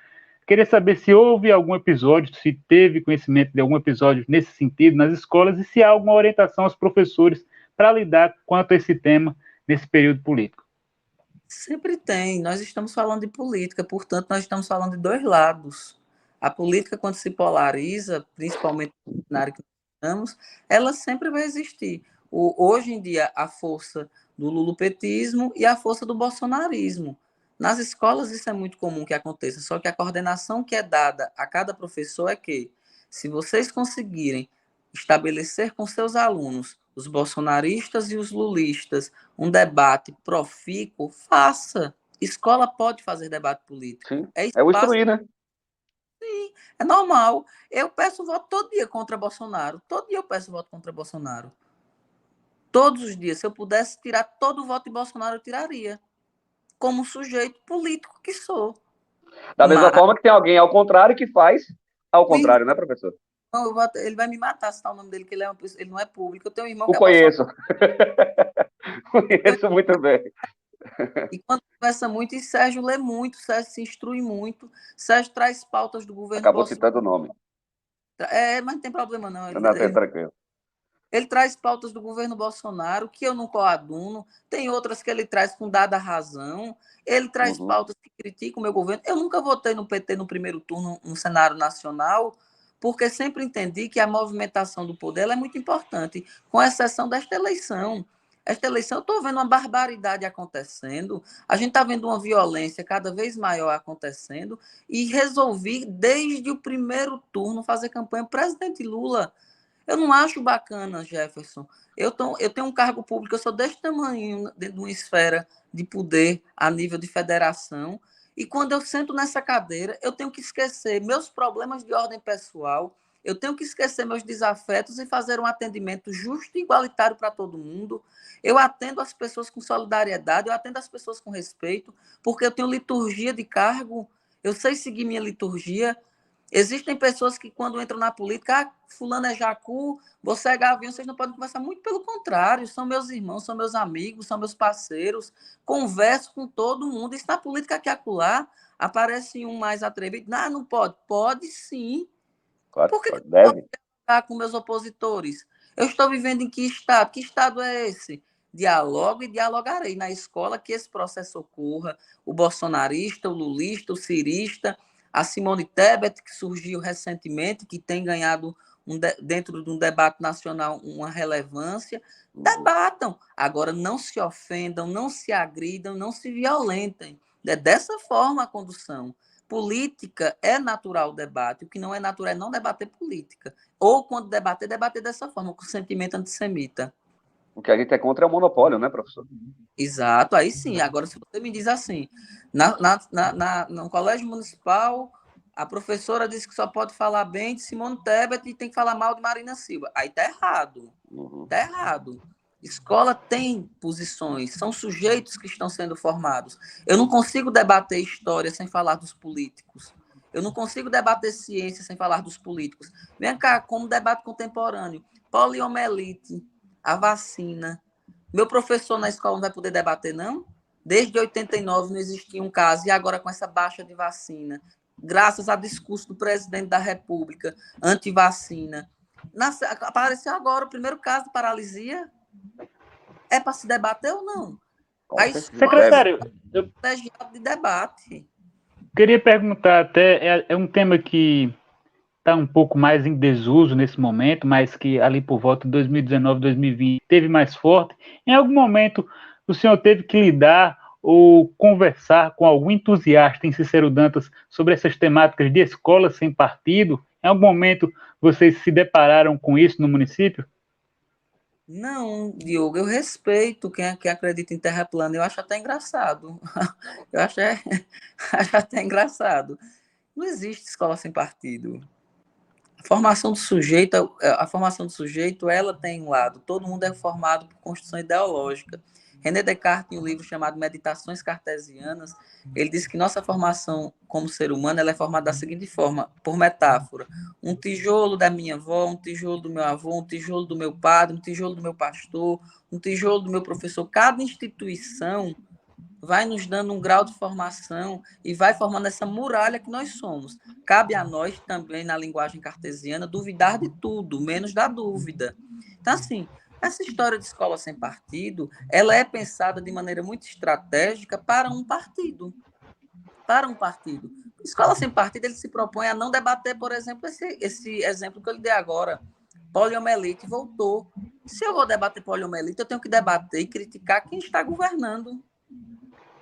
Queria saber se houve algum episódio, se teve conhecimento de algum episódio nesse sentido nas escolas e se há alguma orientação aos professores para lidar quanto a esse tema nesse período político. Sempre tem. Nós estamos falando de política, portanto, nós estamos falando de dois lados. A política, quando se polariza, principalmente na área que nós estamos, ela sempre vai existir. Hoje em dia, a força do lulopetismo e a força do bolsonarismo. Nas escolas, isso é muito comum que aconteça, só que a coordenação que é dada a cada professor é que, se vocês conseguirem estabelecer com seus alunos, os bolsonaristas e os lulistas, um debate profícuo, faça. Escola pode fazer debate político. Sim, É é o espaço, instruir, né? é normal. Eu peço voto todo dia contra Bolsonaro. Todo dia eu peço voto contra Bolsonaro. Todos os dias. Se eu pudesse tirar todo o voto de Bolsonaro, eu tiraria. Como sujeito político que sou. Da mesma Mas forma que tem alguém ao contrário que faz ao o irmão, contrário, né, professor? ele vai me matar se tá o nome dele, que ele não é público. Eu tenho um irmão O que é Bolsonaro. conheço. Conheço muito bem. E quando conversa muito, e Sérgio lê muito, Sérgio se instrui muito, Sérgio traz pautas do governo Acabou Bolsonaro. citando o nome. Mas não tem problema, não. Não, tranquilo. Ele traz pautas do governo Bolsonaro que eu não coaduno, tem outras que ele traz com dada razão, ele traz pautas que criticam o meu governo. Eu nunca votei no PT no primeiro turno, no cenário nacional, porque sempre entendi que a movimentação do poder é muito importante, com exceção desta eleição. Esta eleição, eu estou vendo uma barbaridade acontecendo, a gente está vendo uma violência cada vez maior acontecendo, e resolvi, desde o primeiro turno, fazer campanha para o presidente Lula. Eu não acho bacana, Jefferson. Eu tenho um cargo público, eu sou desse tamanho dentro de uma esfera de poder a nível de federação. E quando eu sento nessa cadeira, eu tenho que esquecer meus problemas de ordem pessoal, eu tenho que esquecer meus desafetos e fazer um atendimento justo e igualitário para todo mundo. Eu atendo as pessoas com solidariedade, eu atendo as pessoas com respeito, porque eu tenho liturgia de cargo, eu sei seguir minha liturgia. Existem pessoas que, quando entram na política, fulano é jacu, você é gavião, vocês não podem conversar. Muito pelo contrário, são meus irmãos, são meus amigos, são meus parceiros. Converso com todo mundo. Isso na política que acolá, aparece um mais atrevido. Não, não pode. Pode sim. Claro, Por que deve. eu não com meus opositores? Eu estou vivendo em que estado? Que estado é esse? Dialogo e dialogarei na escola que esse processo ocorra. O bolsonarista, o lulista, o cirista, a Simone Tebet, que surgiu recentemente, que tem ganhado dentro de um debate nacional uma relevância, debatam. Agora, não se ofendam, não se agridam, não se violentem. É dessa forma a condução. Política é natural o debate, o que não é natural é não debater política. Ou, quando debater, debater dessa forma, com sentimento antissemita. O que a gente é contra é o monopólio, né, professor? Exato, aí sim. Agora, se você me diz assim, no colégio municipal, a professora disse que só pode falar bem de Simone Tebet e tem que falar mal de Marina Silva. Aí tá errado. Tá errado. Escola tem posições, são sujeitos que estão sendo formados. Eu não consigo debater história sem falar dos políticos. Eu não consigo debater ciência sem falar dos políticos. Vem cá, como debate contemporâneo, poliomielite, a vacina. Meu professor na escola não vai poder debater, não? Desde 89 não existia um caso, e agora com essa baixa de vacina, graças ao discurso do presidente da República, anti-vacina, apareceu agora o primeiro caso de paralisia. É para se debater ou não? A escola Secretário, é um colegiado de debate. Queria perguntar até, é um tema que está um pouco mais em desuso nesse momento, mas que ali por volta de 2019, 2020 teve mais forte. Em algum momento o senhor teve que lidar ou conversar com algum entusiasta em Cícero Dantas sobre essas temáticas de escola sem partido? Em algum momento vocês se depararam com isso no município? Não, Diogo, eu respeito quem acredita em terra plana. Eu acho até engraçado. Eu acho até engraçado. Não existe escola sem partido. A formação do sujeito, ela tem um lado. Todo mundo é formado por construção ideológica. René Descartes, em um livro chamado Meditações Cartesianas, ele diz que nossa formação como ser humano ela é formada da seguinte forma, por metáfora: um tijolo da minha avó, um tijolo do meu avô, um tijolo do meu padre, um tijolo do meu pastor, um tijolo do meu professor. Cada instituição vai nos dando um grau de formação e vai formando essa muralha que nós somos. Cabe a nós também, na linguagem cartesiana, duvidar de tudo, menos da dúvida. Então, assim, Essa história de escola sem partido, ela é pensada de maneira muito estratégica para um partido. Para um partido. Escola sem partido, ele se propõe a não debater, por exemplo, esse exemplo que eu lhe dei agora. Poliomielite voltou. Se eu vou debater poliomielite, eu tenho que debater e criticar quem está governando.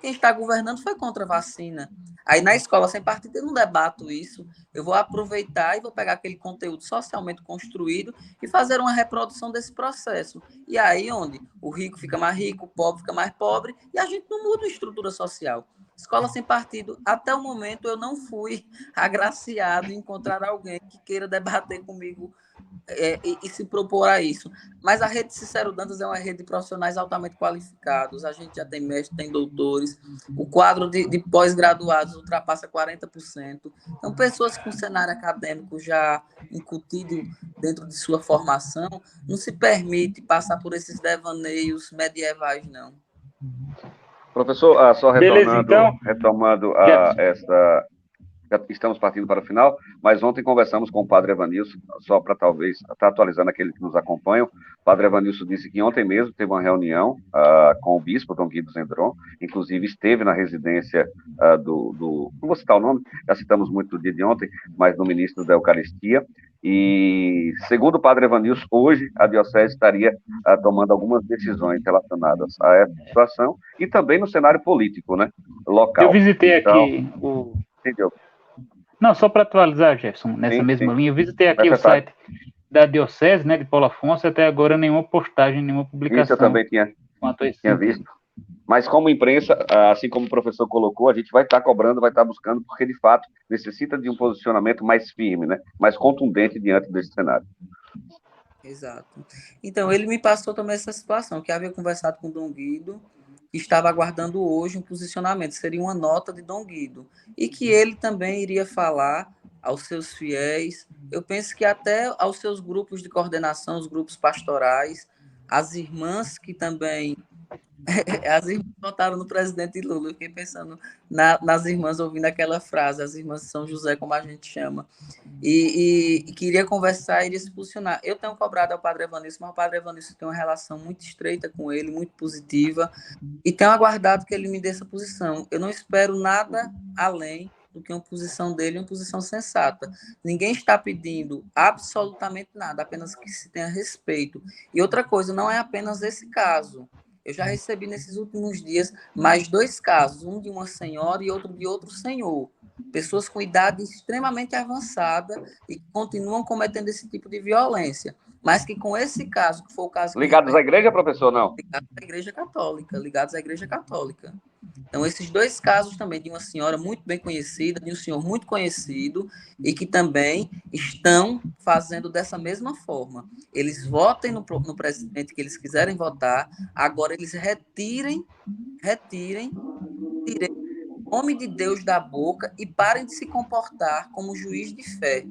Quem está governando foi contra a vacina. Aí na escola sem partido eu não debato isso. Eu vou aproveitar e vou pegar aquele conteúdo socialmente construído e fazer uma reprodução desse processo. E aí onde o rico fica mais rico, o pobre fica mais pobre, e a gente não muda a estrutura social. Escola sem partido, até o momento eu não fui agraciado em encontrar alguém que queira debater comigo e se propor a isso. Mas a rede Cicero Dantas é uma rede de profissionais altamente qualificados. A gente já tem mestres, tem doutores. O quadro de pós-graduados ultrapassa 40%. Então, pessoas com cenário acadêmico já incutido dentro de sua formação, não se permite passar por esses devaneios medievais, não. Professor, só Beleza, retomando essa... Já estamos partindo para o final, mas ontem conversamos com o Padre Evanilson, só para talvez estar atualizando aqueles que nos acompanham. O Padre Evanilson disse que ontem mesmo teve uma reunião com o bispo Dom Guido Zendron, inclusive esteve na residência não vou citar o nome, já citamos muito do dia de ontem, mas do ministro da Eucaristia, e segundo o Padre Evanilson, hoje a Diocese estaria tomando algumas decisões relacionadas a essa situação e também no cenário político, né, local. Eu visitei aqui o... Entendeu? Não, só para atualizar, Jefferson, nessa mesma linha, eu visitei aqui o site da Diocese, né, de Paulo Afonso, até agora nenhuma postagem, nenhuma publicação. Isso eu também tinha visto. Mas como imprensa, assim como o professor colocou, a gente vai estar cobrando, vai estar buscando, porque de fato necessita de um posicionamento mais firme, né, mais contundente diante desse cenário. Exato. Então, ele me passou também essa situação, que havia conversado com o Dom Guido, que estava aguardando hoje um posicionamento, seria uma nota de Dom Guido, e que ele também iria falar aos seus fiéis, eu penso que até aos seus grupos de coordenação, os grupos pastorais, as irmãs que também... As irmãs votaram no presidente Lula, eu fiquei pensando nas irmãs ouvindo aquela frase, as irmãs de São José, como a gente chama, e queria conversar, iria se posicionar. Eu tenho cobrado ao Padre Evanilson, mas o Padre Evanilson tem uma relação muito estreita com ele, muito positiva, e tenho aguardado que ele me dê essa posição. Eu não espero nada além do que uma posição dele, uma posição sensata. Ninguém está pedindo absolutamente nada, apenas que se tenha respeito. E outra coisa, não é apenas esse caso. Eu já recebi nesses últimos dias mais 2 casos, um de uma senhora e outro de outro senhor. Pessoas com idade extremamente avançada e que continuam cometendo esse tipo de violência. Mas que com esse caso, que foi o caso... Ligados à igreja, professor, não? Ligados à Igreja Católica, ligados à Igreja Católica. Então, esses 2 casos também, de uma senhora muito bem conhecida, de um senhor muito conhecido, e que também estão fazendo dessa mesma forma. Eles votem no presidente que eles quiserem votar, agora eles retirem o nome de Deus da boca e parem de se comportar como juiz de fé.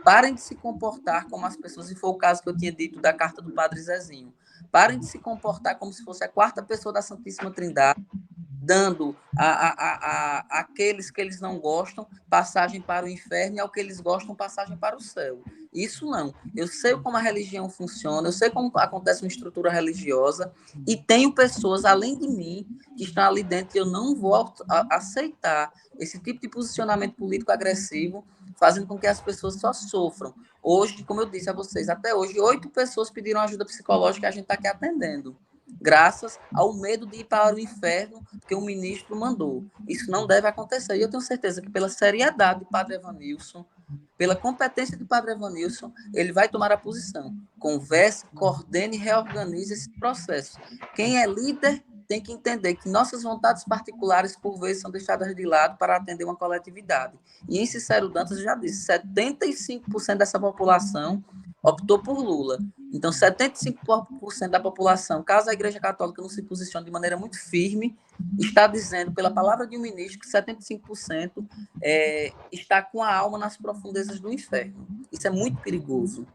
Parem de se comportar como as pessoas, e foi o caso que eu tinha dito da carta do Padre Zezinho. Parem de se comportar como se fosse a 4ª pessoa da Santíssima Trindade, dando àqueles que eles não gostam passagem para o inferno e ao que eles gostam passagem para o céu. Isso não. Eu sei como a religião funciona, eu sei como acontece uma estrutura religiosa e tenho pessoas além de mim que estão ali dentro e eu não vou aceitar esse tipo de posicionamento político agressivo, fazendo com que as pessoas só sofram. Hoje, como eu disse a vocês, até hoje 8 pessoas pediram ajuda psicológica e a gente está aqui atendendo, graças ao medo de ir para o inferno, porque o ministro mandou. Isso não deve acontecer. E eu tenho certeza que pela seriedade de Padre Evanilson, pela competência de Padre Evanilson, ele vai tomar a posição. Converse, coordene e reorganize esse processo. Quem é líder tem que entender que nossas vontades particulares, por vezes, são deixadas de lado para atender uma coletividade. E em Cicero Dantas, eu já disse, 75% dessa população optou por Lula. Então, 75% da população, caso a Igreja Católica não se posicione de maneira muito firme, está dizendo, pela palavra de um ministro, que 75% está com a alma nas profundezas do inferno. Isso é muito perigoso.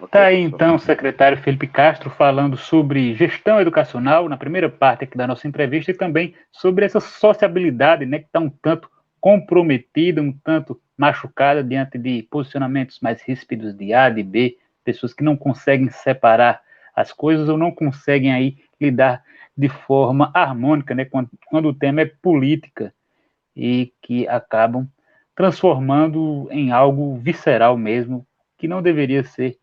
Está aí, então, o secretário Felipe Castro falando sobre gestão educacional, na primeira parte aqui da nossa entrevista, e também sobre essa sociabilidade, né, que está um tanto comprometida, um tanto machucada diante de posicionamentos mais ríspidos de A, de B, pessoas que não conseguem separar as coisas ou não conseguem aí lidar de forma harmônica, né, quando o tema é política, e que acabam transformando em algo visceral mesmo, que não deveria ser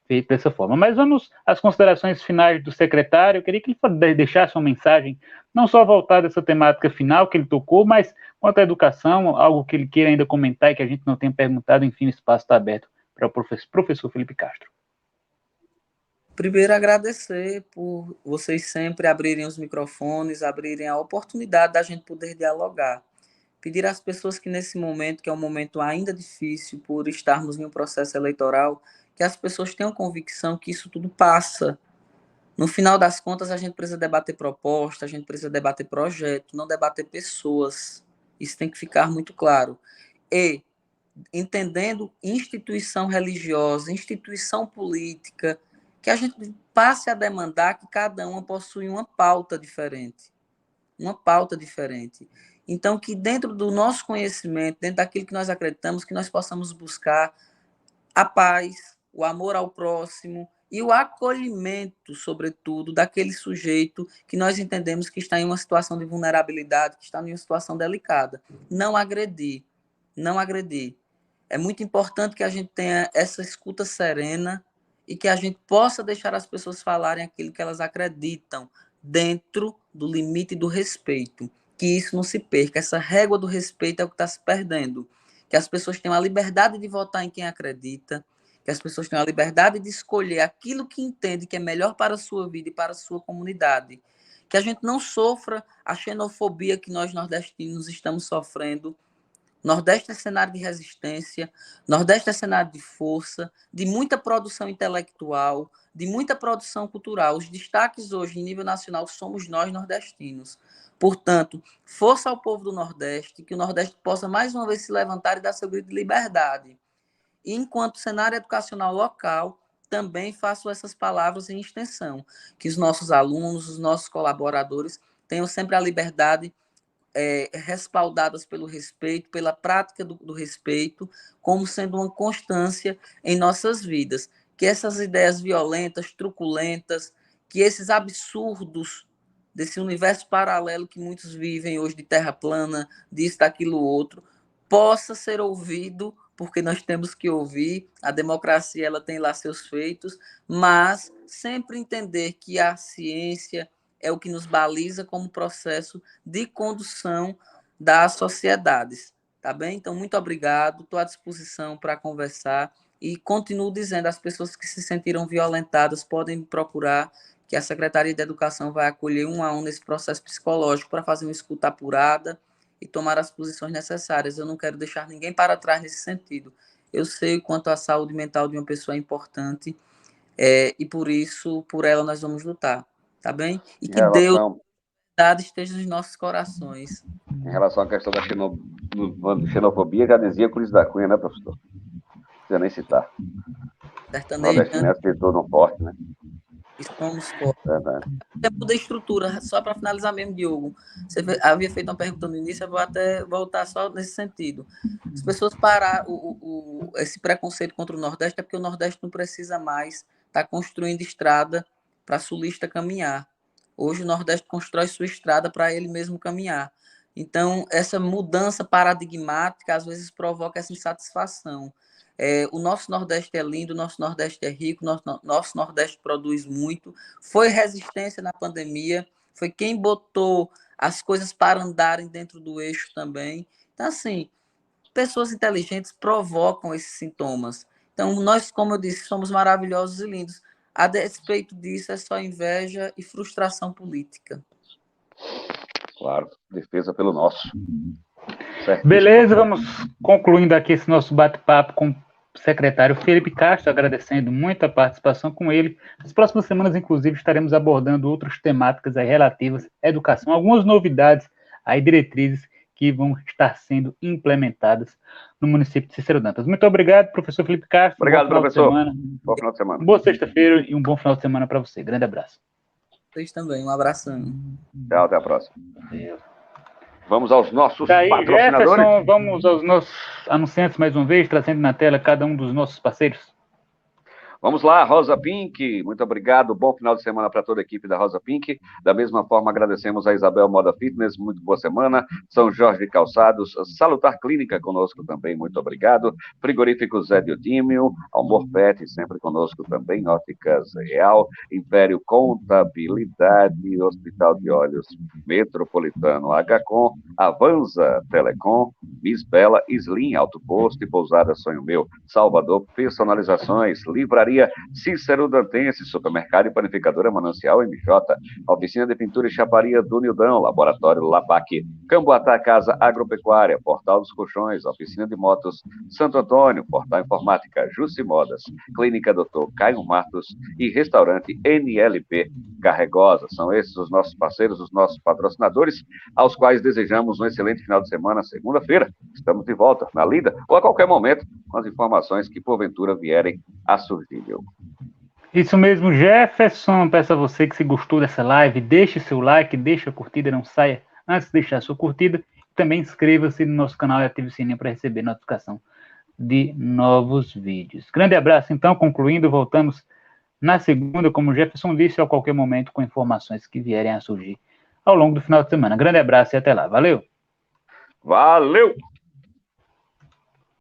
feito dessa forma. Mas vamos às considerações finais do secretário. Eu queria que ele deixasse uma mensagem, não só voltada a essa temática final que ele tocou, mas quanto à educação, algo que ele queira ainda comentar e que a gente não tenha perguntado. Enfim, o espaço está aberto para o professor Felipe Castro. Primeiro, agradecer por vocês sempre abrirem os microfones, abrirem a oportunidade da gente poder dialogar. Pedir às pessoas que nesse momento, que é um momento ainda difícil por estarmos em um processo eleitoral, que as pessoas tenham convicção que isso tudo passa. No final das contas, a gente precisa debater proposta, a gente precisa debater projeto, não debater pessoas. Isso tem que ficar muito claro. E, entendendo instituição religiosa, instituição política, que a gente passe a demandar que cada uma possui uma pauta diferente. Uma pauta diferente. Então, que dentro do nosso conhecimento, dentro daquilo que nós acreditamos, que nós possamos buscar a paz, o amor ao próximo e o acolhimento, sobretudo, daquele sujeito que nós entendemos que está em uma situação de vulnerabilidade, que está em uma situação delicada. Não agredir, não agredir. É muito importante que a gente tenha essa escuta serena e que a gente possa deixar as pessoas falarem aquilo que elas acreditam, dentro do limite do respeito. Que isso não se perca. Essa régua do respeito é o que está se perdendo. Que as pessoas tenham a liberdade de votar em quem acredita, que as pessoas tenham a liberdade de escolher aquilo que entende que é melhor para a sua vida e para a sua comunidade. Que a gente não sofra a xenofobia que nós nordestinos estamos sofrendo. Nordeste é cenário de resistência, Nordeste é cenário de força, de muita produção intelectual, de muita produção cultural. Os destaques hoje, em nível nacional, somos nós nordestinos. Portanto, força ao povo do Nordeste, que o Nordeste possa mais uma vez se levantar e dar seu grito de liberdade. E, enquanto cenário educacional local, também faço essas palavras em extensão, que os nossos alunos, os nossos colaboradores tenham sempre a liberdade respaldadas pelo respeito, pela prática do respeito, como sendo uma constância em nossas vidas. Que essas ideias violentas, truculentas, que esses absurdos desse universo paralelo que muitos vivem hoje de terra plana, disso, daquilo, outro, possa ser ouvido, porque nós temos que ouvir, a democracia ela tem lá seus feitos, mas sempre entender que a ciência é o que nos baliza como processo de condução das sociedades, tá bem? Então, muito obrigado, estou à disposição para conversar e continuo dizendo, as pessoas que se sentiram violentadas podem me procurar, que a Secretaria de Educação vai acolher um a um nesse processo psicológico para fazer uma escuta apurada e tomar as posições necessárias. Eu não quero deixar ninguém para trás nesse sentido. Eu sei o quanto a saúde mental de uma pessoa é importante e por isso, por ela, nós vamos lutar. Tá bem? E que Deus esteja nos nossos corações. Em relação à questão da xenofobia, já dizia Cruz da Cunha, né, professor? Não precisa nem citar. Sertanejo. Se tornam forte, né? Estamos fortes. Tempo da estrutura, só para finalizar mesmo, Diogo. Você havia feito uma pergunta no início, eu vou até voltar só nesse sentido. As pessoas parar esse preconceito contra o Nordeste é porque o Nordeste não precisa mais estar construindo estrada para sulista caminhar. Hoje o Nordeste constrói sua estrada para ele mesmo caminhar. Então, essa mudança paradigmática às vezes provoca essa insatisfação. O nosso Nordeste é lindo, o nosso Nordeste é rico, nosso Nordeste produz muito. Foi resistência na pandemia, foi quem botou as coisas para andarem dentro do eixo também. Então, assim, pessoas inteligentes provocam esses sintomas. Então, nós, como eu disse, somos maravilhosos e lindos. A despeito disso, é só inveja e frustração política. Claro, defesa pelo nosso. Certo. Beleza, vamos concluindo aqui esse nosso bate-papo com o secretário Felipe Castro, agradecendo muito a participação com ele. Nas próximas semanas, inclusive, estaremos abordando outras temáticas aí relativas à educação, algumas novidades, aí diretrizes que vão estar sendo implementadas no município de Cícero Dantas. Muito obrigado, professor Felipe Castro. Obrigado, professor. Bom final de semana. Boa sexta-feira e um bom final de semana para você. Grande abraço. Vocês também, um abração. Tchau, até a próxima. Vamos aos nossos patrocinadores. Jefferson, vamos aos nossos anunciantes mais uma vez, trazendo na tela cada um dos nossos parceiros. Vamos lá, Rosa Pink, muito obrigado, bom final de semana para toda a equipe da Rosa Pink. Da mesma forma, agradecemos a Isabel Moda Fitness, muito boa semana. São Jorge de Calçados, Salutar Clínica conosco também, muito obrigado. Frigorífico Zé Diotímio, Almor Pet, sempre conosco também, Óticas Real, Império Contabilidade, Hospital de Olhos Metropolitano HCom, Avanza Telecom, Miss Bela, Slim, Alto Posto e Pousada Sonho Meu, Salvador Personalizações, Livraria Cícero Dantense, Supermercado e Panificadora Manancial MJ, Oficina de Pintura e Chaparia do Nildão, Laboratório Lapac, Camboatá Casa Agropecuária, Portal dos Colchões, Oficina de Motos Santo Antônio, Portal Informática Jussi Modas, Clínica Dr. Caio Martos e Restaurante NLP Carregosa. São esses os nossos parceiros, os nossos patrocinadores, aos quais desejamos um excelente final de semana. Segunda-feira, estamos de volta na lida ou a qualquer momento com as informações que porventura vierem a surgir. Isso mesmo, Jefferson. Peço a você que, se gostou dessa live, deixe seu like, deixe a curtida, não saia antes de deixar a sua curtida. Também inscreva-se no nosso canal e ative o sininho para receber notificação de novos vídeos. Grande abraço, então. Concluindo, voltamos na segunda, como o Jefferson disse, a qualquer momento, com informações que vierem a surgir ao longo do final de semana. Grande abraço e até lá. Valeu! Valeu!